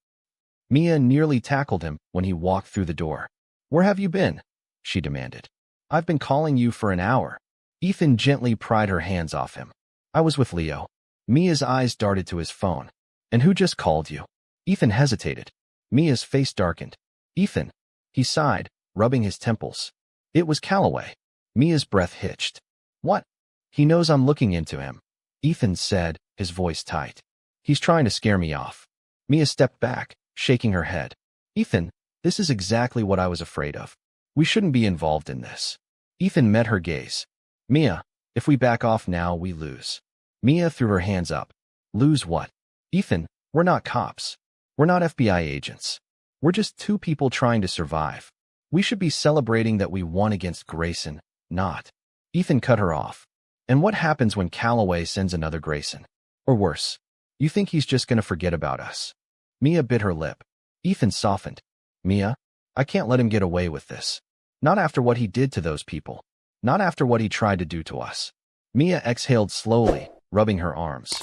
Mia nearly tackled him when he walked through the door. Where have you been? She demanded. I've been calling you for an hour. Ethan gently pried her hands off him. I was with Leo. Mia's eyes darted to his phone. And who just called you? Ethan hesitated. Mia's face darkened. Ethan. He sighed, rubbing his temples. It was Calloway. Mia's breath hitched. What? He knows I'm looking into him. Ethan said, his voice tight. He's trying to scare me off. Mia stepped back, shaking her head. Ethan, this is exactly what I was afraid of. We shouldn't be involved in this. Ethan met her gaze. Mia, if we back off now, we lose. Mia threw her hands up. Lose what? Ethan, we're not cops. We're not FBI agents. We're just two people trying to survive. We should be celebrating that we won against Grayson, not. Ethan cut her off. And what happens when Calloway sends another Grayson? Or worse, you think he's just going to forget about us? Mia bit her lip. Ethan softened. Mia, I can't let him get away with this. Not after what he did to those people. Not after what he tried to do to us. Mia exhaled slowly, rubbing her arms.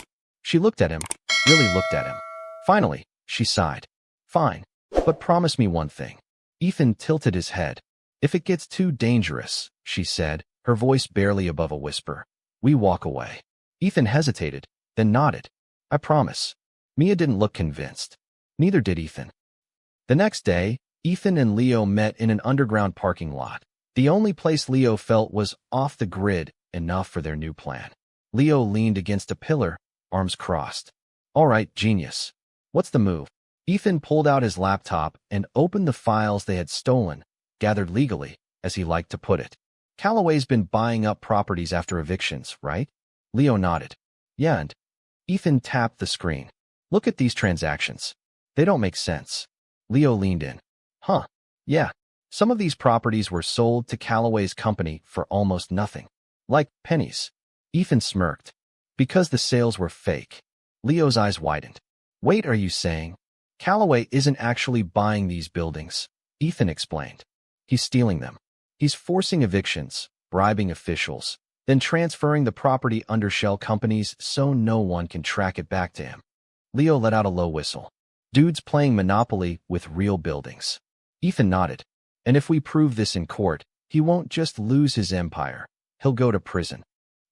She looked at him, really looked at him. Finally, she sighed. Fine, but promise me one thing. Ethan tilted his head. If it gets too dangerous, she said, her voice barely above a whisper, we walk away. Ethan hesitated, then nodded. I promise. Mia didn't look convinced. Neither did Ethan. The next day, Ethan and Leo met in an underground parking lot. The only place Leo felt was off the grid enough for their new plan. Leo leaned against a pillar, arms crossed. All right, genius. What's the move? Ethan pulled out his laptop and opened the files they had stolen, gathered legally, as he liked to put it. Calloway's been buying up properties after evictions, right? Leo nodded. Yeah, and Ethan tapped the screen. Look at these transactions. They don't make sense. Leo leaned in. Huh. Yeah. Some of these properties were sold to Calloway's company for almost nothing. Like pennies. Ethan smirked. Because the sales were fake. Leo's eyes widened. Wait, are you saying? Calloway isn't actually buying these buildings, Ethan explained. He's stealing them. He's forcing evictions, bribing officials, then transferring the property under shell companies so no one can track it back to him. Leo let out a low whistle. Dude's playing Monopoly with real buildings. Ethan nodded. And if we prove this in court, he won't just lose his empire. He'll go to prison.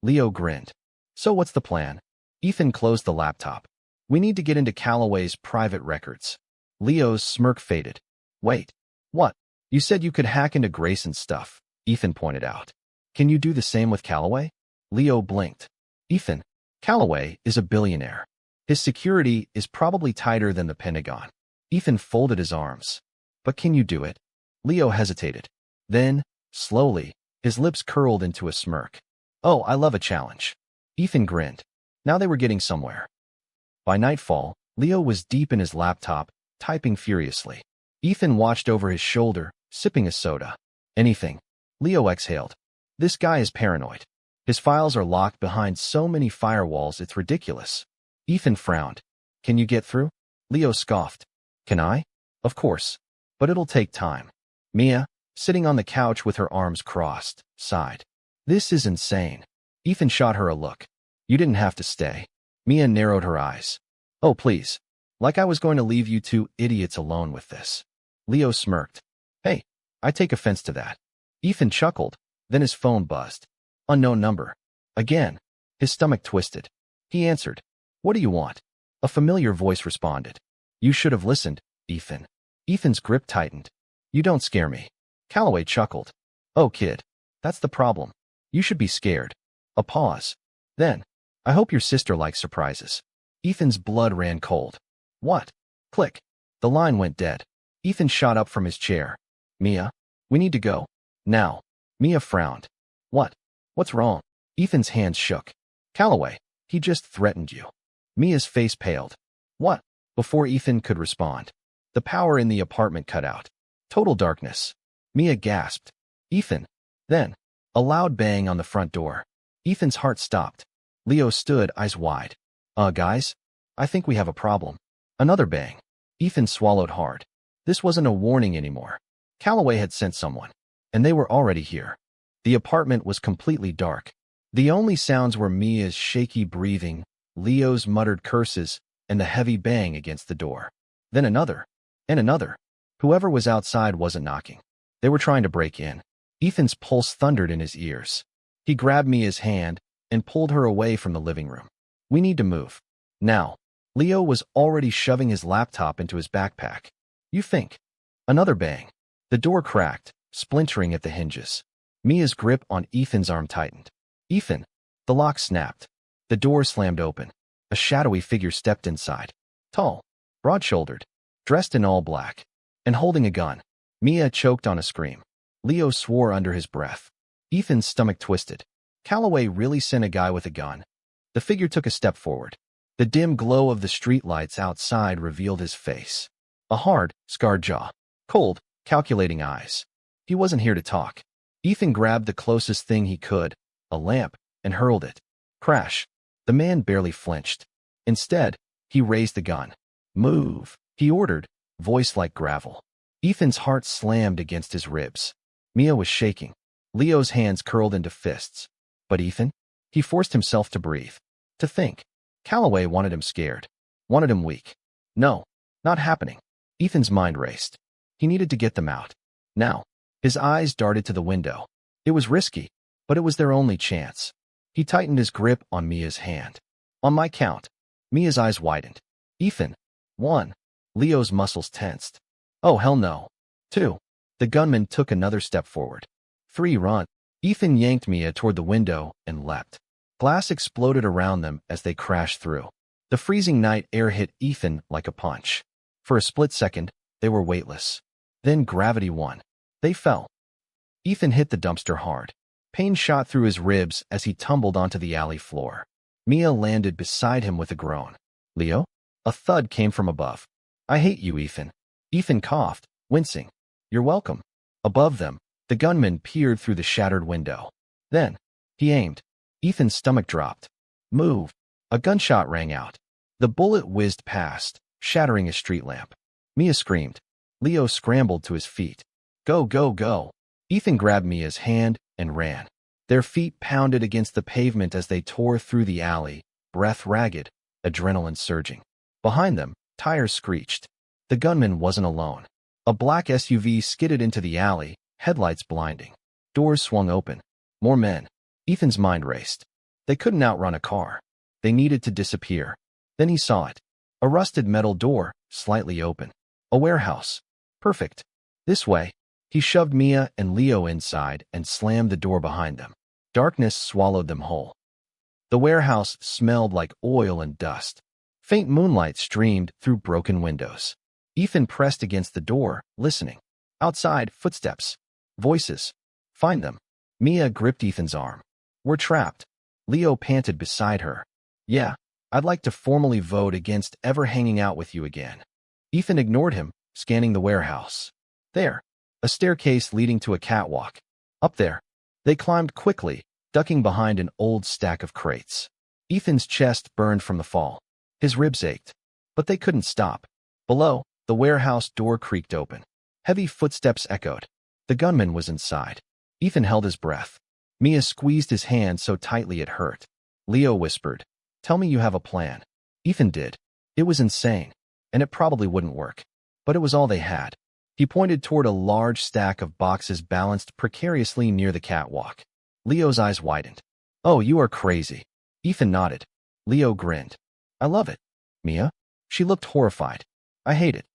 Leo grinned. So what's the plan? Ethan closed the laptop. We need to get into Calloway's private records. Leo's smirk faded. Wait. What? You said you could hack into Grayson's stuff, Ethan pointed out. Can you do the same with Calloway? Leo blinked. Ethan, Calloway is a billionaire. His security is probably tighter than the Pentagon. Ethan folded his arms. But can you do it? Leo hesitated. Then, slowly, his lips curled into a smirk. Oh, I love a challenge. Ethan grinned. Now they were getting somewhere. By nightfall, Leo was deep in his laptop, typing furiously. Ethan watched over his shoulder, sipping a soda. Anything. Leo exhaled. This guy is paranoid. His files are locked behind so many firewalls it's ridiculous. Ethan frowned. Can you get through? Leo scoffed. Can I? Of course. But it'll take time. Mia, sitting on the couch with her arms crossed, sighed. This is insane. Ethan shot her a look. You didn't have to stay. Mia narrowed her eyes. Oh, please. Like I was going to leave you two idiots alone with this. Leo smirked. Hey, I take offense to that. Ethan chuckled. Then his phone buzzed. Unknown number. Again. His stomach twisted. He answered. What do you want? A familiar voice responded. You should have listened, Ethan. Ethan's grip tightened. You don't scare me. Calloway chuckled. Oh, kid. That's the problem. You should be scared. A pause. Then, I hope your sister likes surprises. Ethan's blood ran cold. What? Click. The line went dead. Ethan shot up from his chair. Mia, we need to go. Now. Mia frowned. What? What's wrong? Ethan's hands shook. Calloway, he just threatened you. Mia's face paled. What? Before Ethan could respond, the power in the apartment cut out. Total darkness. Mia gasped. Ethan. Then, a loud bang on the front door. Ethan's heart stopped. Leo stood, eyes wide. Guys? I think we have a problem. Another bang. Ethan swallowed hard. This wasn't a warning anymore. Calloway had sent someone, and they were already here. The apartment was completely dark. The only sounds were Mia's shaky breathing, Leo's muttered curses, and the heavy bang against the door. Then another. And another. Whoever was outside wasn't knocking. They were trying to break in. Ethan's pulse thundered in his ears. He grabbed Mia's hand and pulled her away from the living room. We need to move. Now. Leo was already shoving his laptop into his backpack. You think. Another bang. The door cracked, splintering at the hinges. Mia's grip on Ethan's arm tightened. Ethan. The lock snapped. The door slammed open. A shadowy figure stepped inside. Tall, broad-shouldered, dressed in all black, and holding a gun. Mia choked on a scream. Leo swore under his breath. Ethan's stomach twisted. Calloway really sent a guy with a gun. The figure took a step forward. The dim glow of the streetlights outside revealed his face. A hard, scarred jaw. Cold, calculating eyes. He wasn't here to talk. Ethan grabbed the closest thing he could, a lamp, and hurled it. Crash. The man barely flinched. Instead, he raised the gun. Move, he ordered, voice like gravel. Ethan's heart slammed against his ribs. Mia was shaking. Leo's hands curled into fists. But Ethan? He forced himself to breathe. To think. Calloway wanted him scared. Wanted him weak. No, not happening. Ethan's mind raced. He needed to get them out. Now. His eyes darted to the window. It was risky, but it was their only chance. He tightened his grip on Mia's hand. On my count. Mia's eyes widened. Ethan. 1. Leo's muscles tensed. Oh, hell no. 2. The gunman took another step forward. 3. Run. Ethan yanked Mia toward the window and leapt. Glass exploded around them as they crashed through. The freezing night air hit Ethan like a punch. For a split second, they were weightless. Then gravity won. They fell. Ethan hit the dumpster hard. Pain shot through his ribs as he tumbled onto the alley floor. Mia landed beside him with a groan. Leo? A thud came from above. I hate you, Ethan. Ethan coughed, wincing. You're welcome. Above them, the gunman peered through the shattered window. Then, he aimed. Ethan's stomach dropped. Move. A gunshot rang out. The bullet whizzed past, shattering a street lamp. Mia screamed. Leo scrambled to his feet. Go, go, go. Ethan grabbed Mia's hand and ran. Their feet pounded against the pavement as they tore through the alley, breath ragged, adrenaline surging. Behind them, tires screeched. The gunman wasn't alone. A black SUV skidded into the alley, headlights blinding. Doors swung open. More men. Ethan's mind raced. They couldn't outrun a car. They needed to disappear. Then he saw it. A rusted metal door, slightly open. A warehouse. Perfect. This way. He shoved Mia and Leo inside and slammed the door behind them. Darkness swallowed them whole. The warehouse smelled like oil and dust. Faint moonlight streamed through broken windows. Ethan pressed against the door, listening. Outside, footsteps. Voices. Find them. Mia gripped Ethan's arm. We're trapped. Leo panted beside her. Yeah, I'd like to formally vote against ever hanging out with you again. Ethan ignored him, scanning the warehouse. There. A staircase leading to a catwalk. Up there. They climbed quickly, ducking behind an old stack of crates. Ethan's chest burned from the fall. His ribs ached. But they couldn't stop. Below, the warehouse door creaked open. Heavy footsteps echoed. The gunman was inside. Ethan held his breath. Mia squeezed his hand so tightly it hurt. Leo whispered, "Tell me you have a plan." Ethan did. It was insane, and it probably wouldn't work. But it was all they had. He pointed toward a large stack of boxes balanced precariously near the catwalk. Leo's eyes widened. "Oh, you are crazy." Ethan nodded. Leo grinned. "I love it." "Mia?" She looked horrified. "I hate it."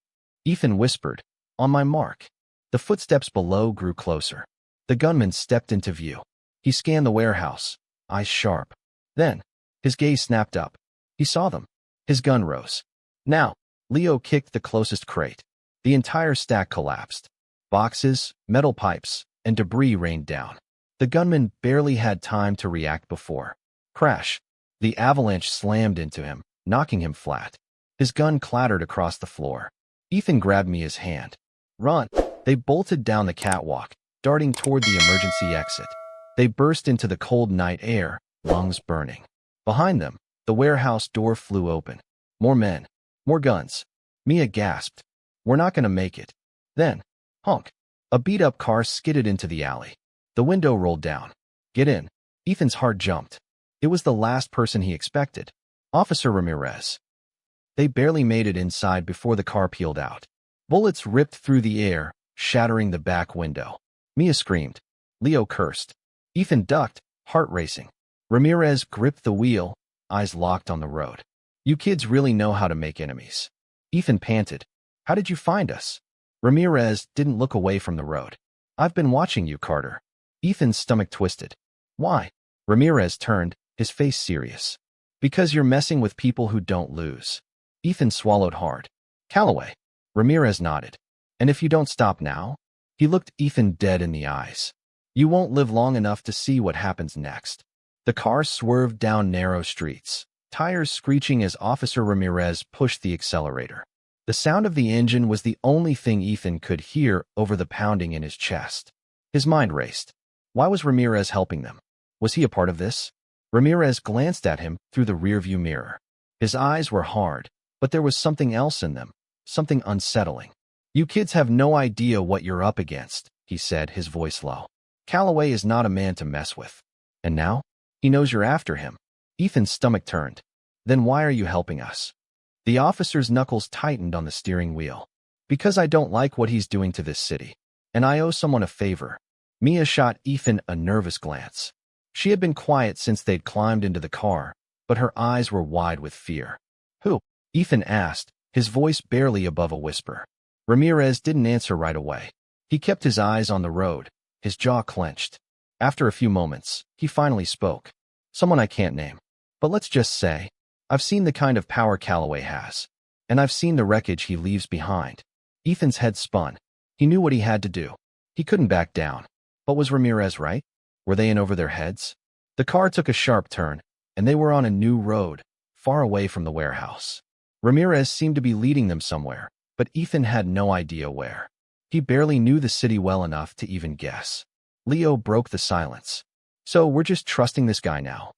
Ethan whispered, "On my mark." The footsteps below grew closer. The gunman stepped into view. He scanned the warehouse, eyes sharp. Then, his gaze snapped up. He saw them. His gun rose. Now, Leo kicked the closest crate. The entire stack collapsed. Boxes, metal pipes, and debris rained down. The gunman barely had time to react before. Crash. The avalanche slammed into him, knocking him flat. His gun clattered across the floor. Ethan grabbed Mia's hand. "Run!" They bolted down the catwalk, darting toward the emergency exit. They burst into the cold night air, lungs burning. Behind them, the warehouse door flew open. More men. More guns. Mia gasped. "We're not going to make it." Then, honk. A beat-up car skidded into the alley. The window rolled down. "Get in." Ethan's heart jumped. It was the last person he expected. Officer Ramirez. They barely made it inside before the car peeled out. Bullets ripped through the air, shattering the back window. Mia screamed. Leo cursed. Ethan ducked, heart racing. Ramirez gripped the wheel, eyes locked on the road. "You kids really know how to make enemies." Ethan panted. "How did you find us?" Ramirez didn't look away from the road. "I've been watching you, Carter." Ethan's stomach twisted. "Why?" Ramirez turned, his face serious. "Because you're messing with people who don't lose." Ethan swallowed hard. "Calloway." Ramirez nodded. "And if you don't stop now?" He looked Ethan dead in the eyes. "You won't live long enough to see what happens next." The car swerved down narrow streets, tires screeching as Officer Ramirez pushed the accelerator. The sound of the engine was the only thing Ethan could hear over the pounding in his chest. His mind raced. Why was Ramirez helping them? Was he a part of this? Ramirez glanced at him through the rearview mirror. His eyes were hard, but there was something else in them, something unsettling. "You kids have no idea what you're up against," he said, his voice low. "Calloway is not a man to mess with." "And now? He knows you're after him." Ethan's stomach turned. "Then why are you helping us?" The officer's knuckles tightened on the steering wheel. "Because I don't like what he's doing to this city. And I owe someone a favor." Mia shot Ethan a nervous glance. She had been quiet since they'd climbed into the car, but her eyes were wide with fear. "Who?" Ethan asked, his voice barely above a whisper. Ramirez didn't answer right away. He kept his eyes on the road, his jaw clenched. After a few moments, he finally spoke. "Someone I can't name. But let's just say, I've seen the kind of power Calloway has. And I've seen the wreckage he leaves behind." Ethan's head spun. He knew what he had to do. He couldn't back down. But was Ramirez right? Were they in over their heads? The car took a sharp turn, and they were on a new road, far away from the warehouse. Ramirez seemed to be leading them somewhere, but Ethan had no idea where. He barely knew the city well enough to even guess. Leo broke the silence. "So we're just trusting this guy now?"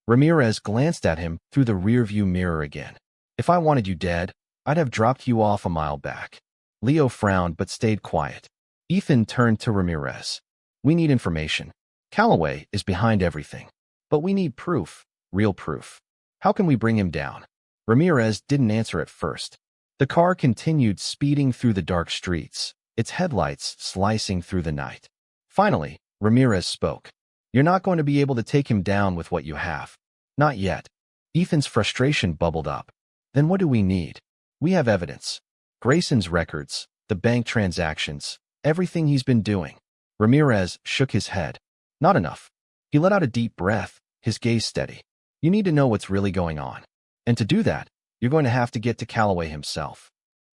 Ramirez glanced at him through the rearview mirror again. "If I wanted you dead, I'd have dropped you off a mile back." Leo frowned but stayed quiet. Ethan turned to Ramirez. "We need information. Calloway is behind everything. But we need proof, real proof. How can we bring him down?" Ramirez didn't answer at first. The car continued speeding through the dark streets, its headlights slicing through the night. Finally, Ramirez spoke. "You're not going to be able to take him down with what you have. Not yet." Ethan's frustration bubbled up. "Then what do we need?" "We have evidence. Grayson's records, the bank transactions, everything he's been doing." Ramirez shook his head. "Not enough." He let out a deep breath, his gaze steady. "You need to know what's really going on. And to do that, you're going to have to get to Calloway himself."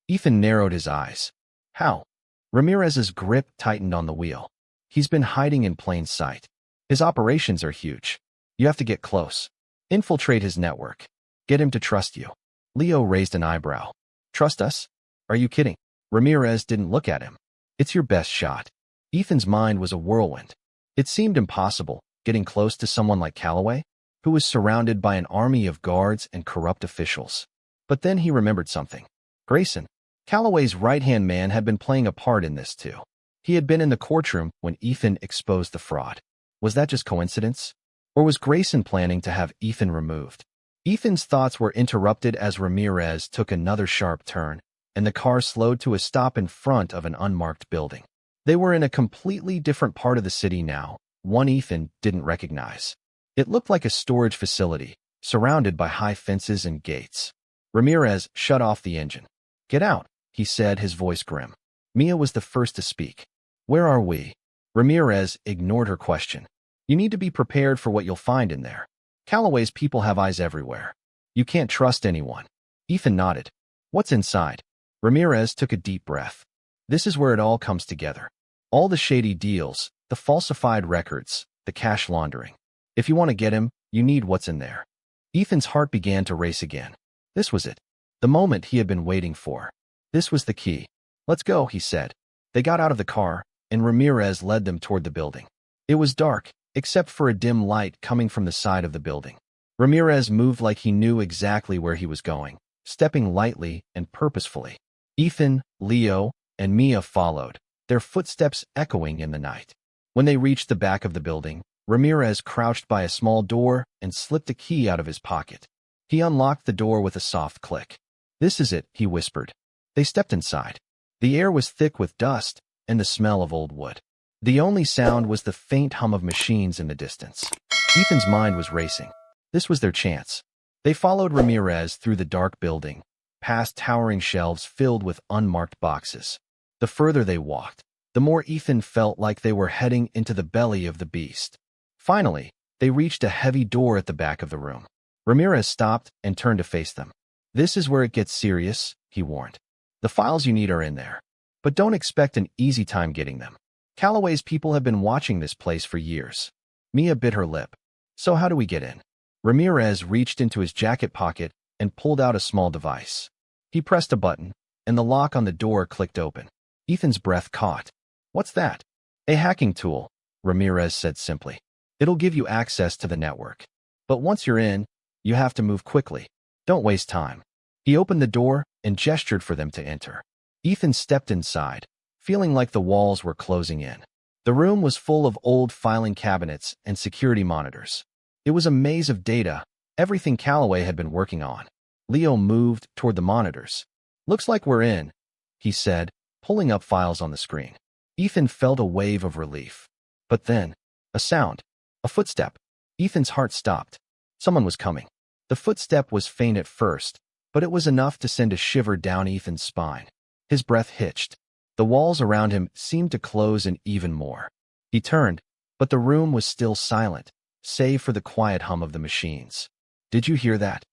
Ethan narrowed his eyes. "How?" Ramirez's grip tightened on the wheel. "He's been hiding in plain sight. His operations are huge. You have to get close. Infiltrate his network. Get him to trust you." Leo raised an eyebrow. "Trust us? Are you kidding?" Ramirez didn't look at him. "It's your best shot." Ethan's mind was a whirlwind. It seemed impossible, getting close to someone like Calloway, who was surrounded by an army of guards and corrupt officials. But then he remembered something. Grayson, Calloway's right-hand man, had been playing a part in this too. He had been in the courtroom when Ethan exposed the fraud. Was that just coincidence? Or was Grayson planning to have Ethan removed? Ethan's thoughts were interrupted as Ramirez took another sharp turn, and the car slowed to a stop in front of an unmarked building. They were in a completely different part of the city now, one Ethan didn't recognize. It looked like a storage facility, surrounded by high fences and gates. Ramirez shut off the engine. "Get out," he said, his voice grim. Mia was the first to speak. "Where are we?" Ramirez ignored her question. "You need to be prepared for what you'll find in there. Calloway's people have eyes everywhere. You can't trust anyone." Ethan nodded. "What's inside?" Ramirez took a deep breath. This is where it all comes together. All the shady deals, the falsified records, the cash laundering. If you want to get him, you need what's in there. Ethan's heart began to race again. This was it. The moment he had been waiting for. This was the key. "Let's go," he said. They got out of the car, and Ramirez led them toward the building. It was dark, except for a dim light coming from the side of the building. Ramirez moved like he knew exactly where he was going, stepping lightly and purposefully. Ethan, Leo, and Mia followed, their footsteps echoing in the night. When they reached the back of the building, Ramirez crouched by a small door and slipped a key out of his pocket. He unlocked the door with a soft click. "This is it," he whispered. They stepped inside. The air was thick with dust and the smell of old wood. The only sound was the faint hum of machines in the distance. Ethan's mind was racing. This was their chance. They followed Ramirez through the dark building, past towering shelves filled with unmarked boxes. The further they walked, the more Ethan felt like they were heading into the belly of the beast. Finally, they reached a heavy door at the back of the room. Ramirez stopped and turned to face them. "This is where it gets serious," he warned. "The files you need are in there. But don't expect an easy time getting them. Calloway's people have been watching this place for years." Mia bit her lip. "So how do we get in?" Ramirez reached into his jacket pocket and pulled out a small device. He pressed a button, and the lock on the door clicked open. Ethan's breath caught. "What's that?" "A hacking tool," Ramirez said simply. "It'll give you access to the network. But once you're in, you have to move quickly. Don't waste time." He opened the door and gestured for them to enter. Ethan stepped inside, feeling like the walls were closing in. The room was full of old filing cabinets and security monitors. It was a maze of data, everything Calloway had been working on. Leo moved toward the monitors. "Looks like we're in," he said, pulling up files on the screen. Ethan felt a wave of relief. But then, a sound. A footstep. Ethan's heart stopped. Someone was coming. The footstep was faint at first, but it was enough to send a shiver down Ethan's spine. His breath hitched. The walls around him seemed to close in even more. He turned, but the room was still silent, save for the quiet hum of the machines. "Did you hear that?"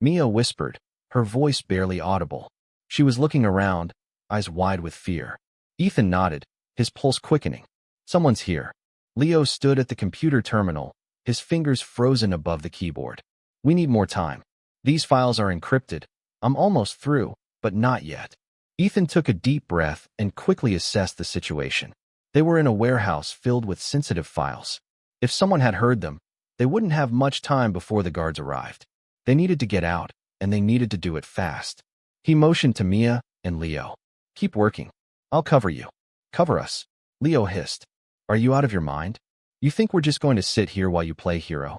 Mia whispered, her voice barely audible. She was looking around, eyes wide with fear. Ethan nodded, his pulse quickening. "Someone's here." Leo stood at the computer terminal, his fingers frozen above the keyboard. "We need more time. These files are encrypted. I'm almost through, but not yet." Ethan took a deep breath and quickly assessed the situation. They were in a warehouse filled with sensitive files. If someone had heard them, they wouldn't have much time before the guards arrived. They needed to get out, and they needed to do it fast. He motioned to Mia and Leo. "Keep working. I'll cover you." "Cover us," Leo hissed. "Are you out of your mind? You think we're just going to sit here while you play hero?"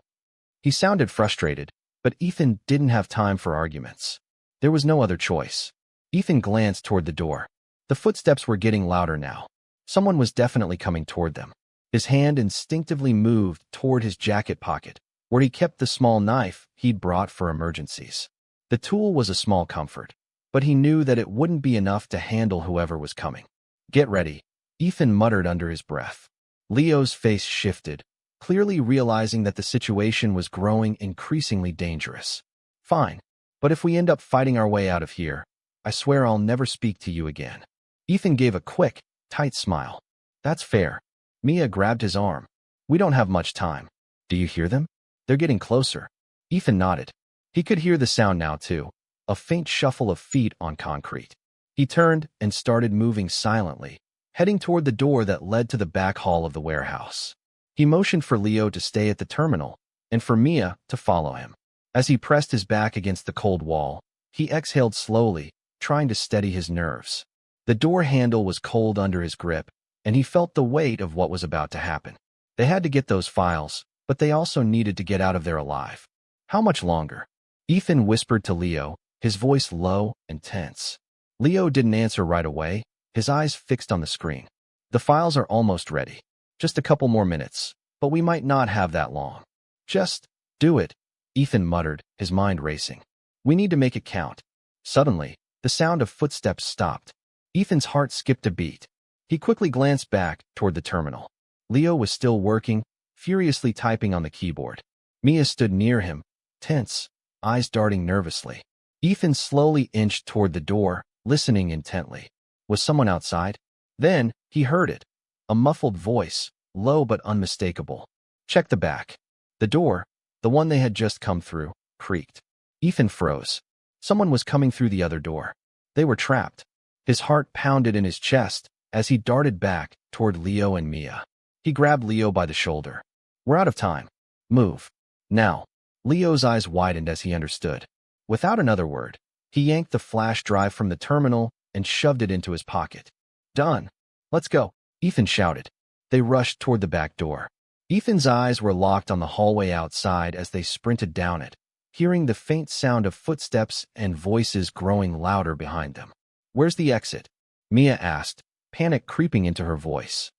He sounded frustrated, but Ethan didn't have time for arguments. There was no other choice. Ethan glanced toward the door. The footsteps were getting louder now. Someone was definitely coming toward them. His hand instinctively moved toward his jacket pocket, where he kept the small knife he'd brought for emergencies. The tool was a small comfort, but he knew that it wouldn't be enough to handle whoever was coming. "Get ready," Ethan muttered under his breath. Leo's face shifted, clearly realizing that the situation was growing increasingly dangerous. "Fine, but if we end up fighting our way out of here, I swear I'll never speak to you again." Ethan gave a quick, tight smile. "That's fair." Mia grabbed his arm. "We don't have much time. Do you hear them? They're getting closer." Ethan nodded. He could hear the sound now, too, a faint shuffle of feet on concrete. He turned and started moving silently, heading toward the door that led to the back hall of the warehouse. He motioned for Leo to stay at the terminal and for Mia to follow him. As he pressed his back against the cold wall, He exhaled slowly, trying to steady his nerves. The door handle was cold under his grip, and he felt the weight of what was about to happen. They had to get those files, but they also needed to get out of there alive. How much longer? Ethan whispered to Leo, his voice low and tense. Leo didn't answer right away, his eyes fixed on the screen. The files are almost ready. Just a couple more minutes, but we might not have that long. Just do it, Ethan muttered, his mind racing. We need to make it count. Suddenly, the sound of footsteps stopped. Ethan's heart skipped a beat. He quickly glanced back toward the terminal. Leo was still working, furiously typing on the keyboard. Mia stood near him, tense, eyes darting nervously. Ethan slowly inched toward the door, listening intently. Was someone outside? Then, he heard it. A muffled voice, low but unmistakable. Check the back. The door, the one they had just come through, creaked. Ethan froze. Someone was coming through the other door. They were trapped. His heart pounded in his chest as he darted back toward Leo and Mia. He grabbed Leo by the shoulder. We're out of time. Move. Now. Leo's eyes widened as he understood. Without another word, he yanked the flash drive from the terminal and shoved it into his pocket. Done. Let's go, Ethan shouted. They rushed toward the back door. Ethan's eyes were locked on the hallway outside as they sprinted down it, hearing the faint sound of footsteps and voices growing louder behind them. Where's the exit? Mia asked, panic creeping into her voice.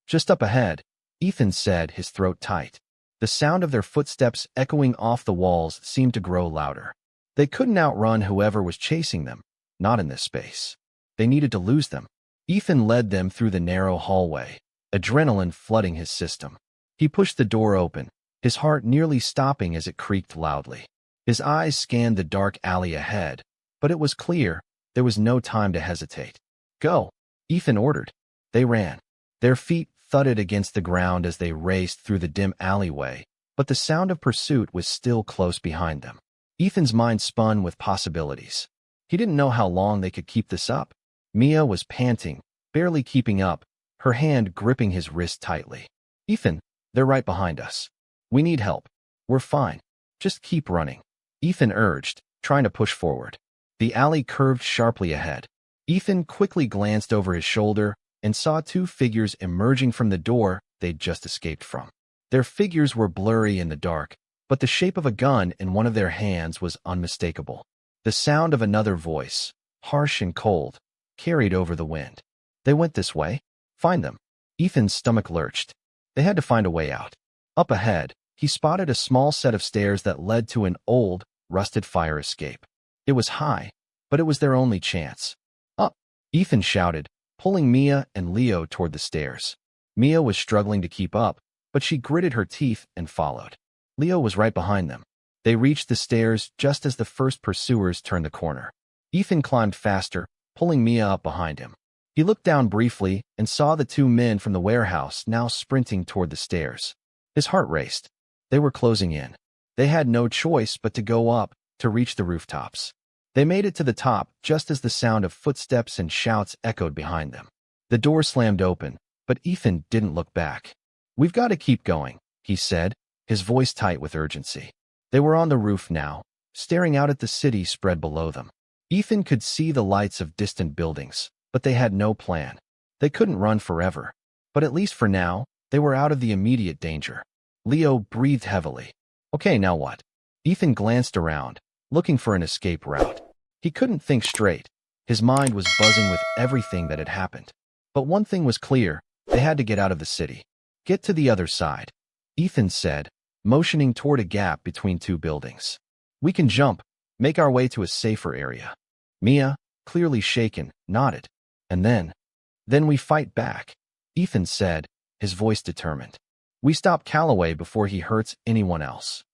Just up ahead, Ethan said, his throat tight. The sound of their footsteps echoing off the walls seemed to grow louder. They couldn't outrun whoever was chasing them, not in this space. They needed to lose them. Ethan led them through the narrow hallway, adrenaline flooding his system. He pushed the door open, his heart nearly stopping as it creaked loudly. His eyes scanned the dark alley ahead, but it was clear there was no time to hesitate. Go, Ethan ordered. They ran. Their feet thudded against the ground as they raced through the dim alleyway, but the sound of pursuit was still close behind them. Ethan's mind spun with possibilities. He didn't know how long they could keep this up. Mia was panting, barely keeping up, her hand gripping his wrist tightly. Ethan, they're right behind us. We need help. We're fine. Just keep running, Ethan urged, trying to push forward. The alley curved sharply ahead. Ethan quickly glanced over his shoulder and saw two figures emerging from the door they'd just escaped from. Their figures were blurry in the dark, but the shape of a gun in one of their hands was unmistakable. The sound of another voice, harsh and cold, carried over the wind. They went this way. Find them. Ethan's stomach lurched. They had to find a way out. Up ahead, he spotted a small set of stairs that led to an old, rusted fire escape. It was high, but it was their only chance. Up! Ethan shouted, pulling Mia and Leo toward the stairs. Mia was struggling to keep up, but she gritted her teeth and followed. Leo was right behind them. They reached the stairs just as the first pursuers turned the corner. Ethan climbed faster, pulling Mia up behind him. He looked down briefly and saw the two men from the warehouse now sprinting toward the stairs. His heart raced. They were closing in. They had no choice but to go up to reach the rooftops. They made it to the top just as the sound of footsteps and shouts echoed behind them. The door slammed open, but Ethan didn't look back. We've got to keep going, he said, his voice tight with urgency. They were on the roof now, staring out at the city spread below them. Ethan could see the lights of distant buildings, but they had no plan. They couldn't run forever, but at least for now, they were out of the immediate danger. Leo breathed heavily. Okay, now what? Ethan glanced around, looking for an escape route. He couldn't think straight. His mind was buzzing with everything that had happened. But one thing was clear, they had to get out of the city. Get to the other side, Ethan said, motioning toward a gap between two buildings. We can jump, make our way to a safer area. Mia, clearly shaken, nodded. And then we fight back, Ethan said, his voice determined. We stop Calloway before he hurts anyone else.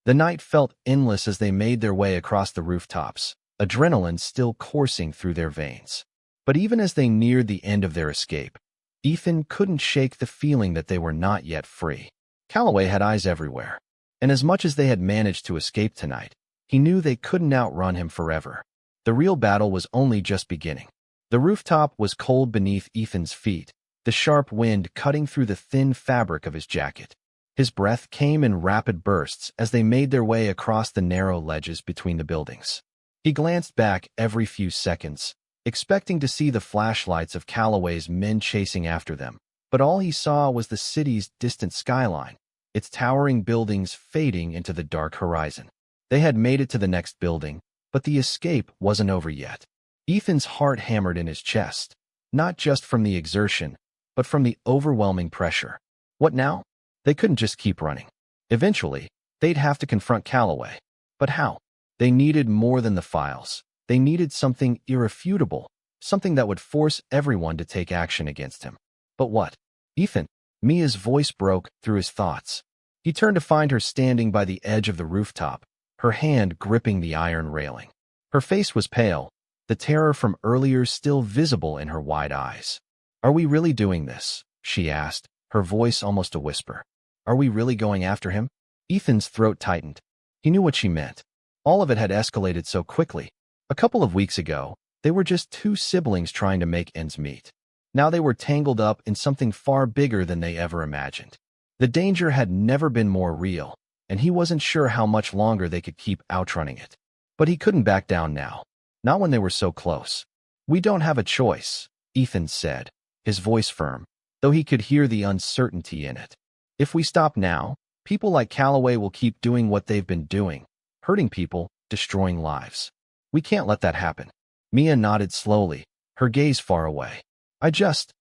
The night felt endless as they made their way across the rooftops, adrenaline still coursing through their veins. But even as they neared the end of their escape, Ethan couldn't shake the feeling that they were not yet free. Calloway had eyes everywhere, and as much as they had managed to escape tonight, he knew they couldn't outrun him forever. The real battle was only just beginning. The rooftop was cold beneath Ethan's feet, the sharp wind cutting through the thin fabric of his jacket. His breath came in rapid bursts as they made their way across the narrow ledges between the buildings. He glanced back every few seconds, expecting to see the flashlights of Calloway's men chasing after them. But all he saw was the city's distant skyline, its towering buildings fading into the dark horizon. They had made it to the next building, but the escape wasn't over yet. Ethan's heart hammered in his chest, not just from the exertion, but from the overwhelming pressure. What now? They couldn't just keep running. Eventually, they'd have to confront Calloway. But how? They needed more than the files. They needed something irrefutable, something that would force everyone to take action against him. But what? Ethan. Mia's voice broke through his thoughts. He turned to find her standing by the edge of the rooftop, her hand gripping the iron railing. Her face was pale, the terror from earlier still visible in her wide eyes. "Are we really doing this?" she asked, her voice almost a whisper. "Are we really going after him?" Ethan's throat tightened. He knew what she meant. All of it had escalated so quickly. A couple of weeks ago, they were just two siblings trying to make ends meet. Now they were tangled up in something far bigger than they ever imagined. The danger had never been more real, and he wasn't sure how much longer they could keep outrunning it. But he couldn't back down now, not when they were so close. "We don't have a choice," Ethan said, his voice firm, though he could hear the uncertainty in it. "If we stop now, people like Calloway will keep doing what they've been doing, hurting people, destroying lives. We can't let that happen." Mia nodded slowly, her gaze far away.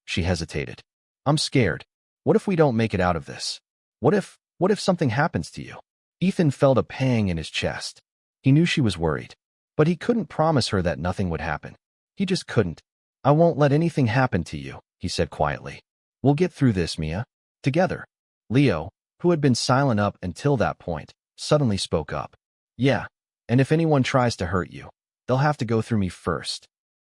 She hesitated. "I'm scared. What if we don't make it out of this? What if something happens to you?" Ethan felt a pang in his chest. He knew she was worried, but he couldn't promise her that nothing would happen. He just couldn't. "I won't let anything happen to you," he said quietly. "We'll get through this, Mia. Together." Leo, who had been silent up until that point, suddenly spoke up. "Yeah, and if anyone tries to hurt you, they'll have to go through me first."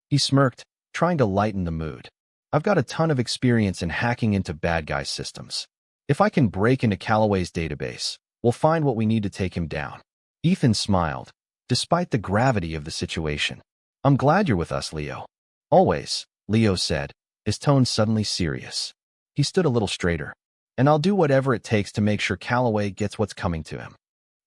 He smirked, trying to lighten the mood. "I've got a ton of experience in hacking into bad guys' systems. If I can break into Calloway's database, we'll find what we need to take him down." Ethan smiled, despite the gravity of the situation. "I'm glad you're with us, Leo." "Always," Leo said, his tone suddenly serious. He stood a little straighter. "And I'll do whatever it takes to make sure Calloway gets what's coming to him."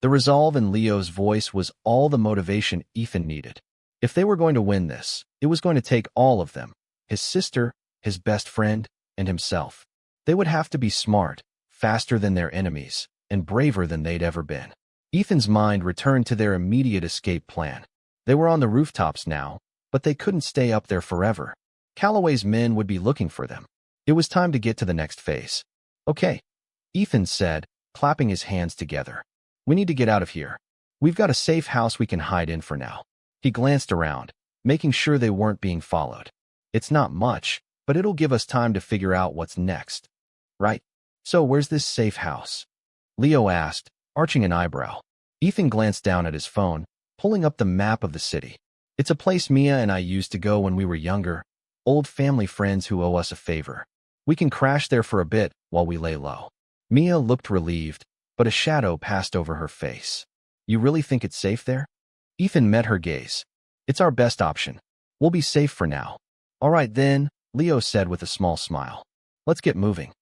The resolve in Leo's voice was all the motivation Ethan needed. If they were going to win this, it was going to take all of them, his sister, his best friend, and himself. They would have to be smart, faster than their enemies, and braver than they'd ever been. Ethan's mind returned to their immediate escape plan. They were on the rooftops now, but they couldn't stay up there forever. Calloway's men would be looking for them. It was time to get to the next phase. "Okay," Ethan said, clapping his hands together. "We need to get out of here. We've got a safe house we can hide in for now." He glanced around, making sure they weren't being followed. "It's not much, but it'll give us time to figure out what's next." "Right. So where's this safe house?" Leo asked, arching an eyebrow. Ethan glanced down at his phone, pulling up the map of the city. "It's a place Mia and I used to go when we were younger, old family friends who owe us a favor. We can crash there for a bit while we lay low." Mia looked relieved, but a shadow passed over her face. "You really think it's safe there?" Ethan met her gaze. "It's our best option. We'll be safe for now." "All right then," Leo said with a small smile. "Let's get moving."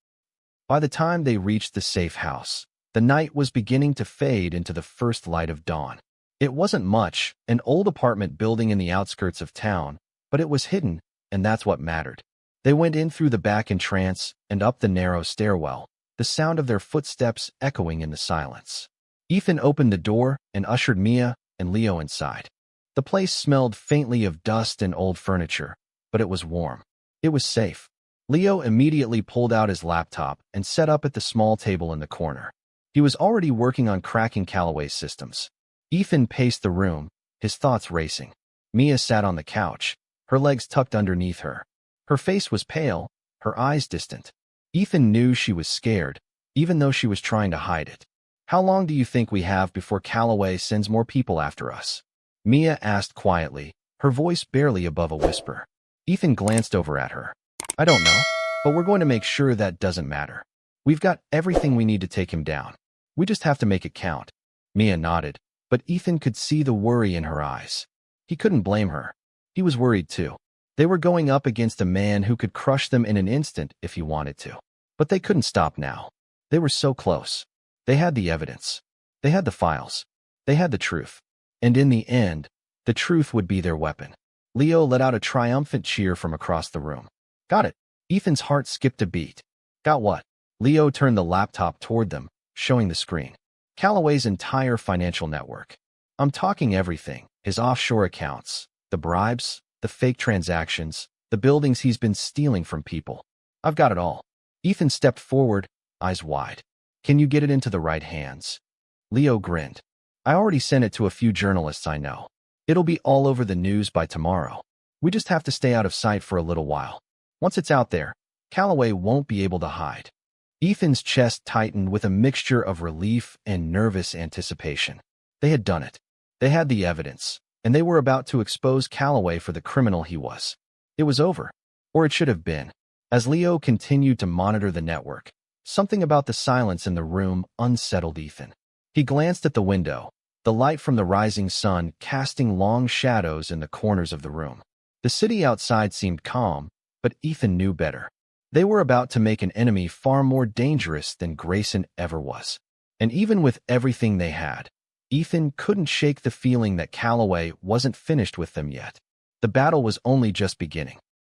By the time they reached the safe house, the night was beginning to fade into the first light of dawn. It wasn't much, an old apartment building in the outskirts of town, but it was hidden, and that's what mattered. They went in through the back entrance and up the narrow stairwell, the sound of their footsteps echoing in the silence. Ethan opened the door and ushered Mia and Leo inside. The place smelled faintly of dust and old furniture, but it was warm. It was safe. Leo immediately pulled out his laptop and set up at the small table in the corner. He was already working on cracking Calloway's systems. Ethan paced the room, his thoughts racing. Mia sat on the couch, her legs tucked underneath her. Her face was pale, her eyes distant. Ethan knew she was scared, even though she was trying to hide it. "How long do you think we have before Calloway sends more people after us?" Mia asked quietly, her voice barely above a whisper. Ethan glanced over at her. "I don't know, but we're going to make sure that doesn't matter. We've got everything we need to take him down. We just have to make it count." Mia nodded, but Ethan could see the worry in her eyes. He couldn't blame her. He was worried too. They were going up against a man who could crush them in an instant if he wanted to. But they couldn't stop now. They were so close. They had the evidence. They had the files. They had the truth. And in the end, The truth would be their weapon. Leo let out a triumphant cheer from across the room. Got it. Ethan's heart skipped a beat. Got what? Leo turned the laptop toward them, showing the screen. Calloway's entire financial network. I'm talking everything. His offshore accounts, the bribes, the fake transactions, the buildings he's been stealing from people. I've got it all. Ethan stepped forward, eyes wide. Can you get it into the right hands? Leo grinned. I already sent it to a few journalists I know. It'll be all over the news by tomorrow. We just have to stay out of sight for a little while. Once it's out there, Calloway won't be able to hide. Ethan's chest tightened with a mixture of relief and nervous anticipation. They had done it. They had the evidence, and they were about to expose Calloway for the criminal he was. It was over, or it should have been. As Leo continued to monitor the network, something about the silence in the room unsettled Ethan. He glanced at the window, the light from the rising sun casting long shadows in the corners of the room. The city outside seemed calm, but Ethan knew better. They were about to make an enemy far more dangerous than Grayson ever was. And even with everything they had, Ethan couldn't shake the feeling that Calloway wasn't finished with them yet. The battle was only just beginning.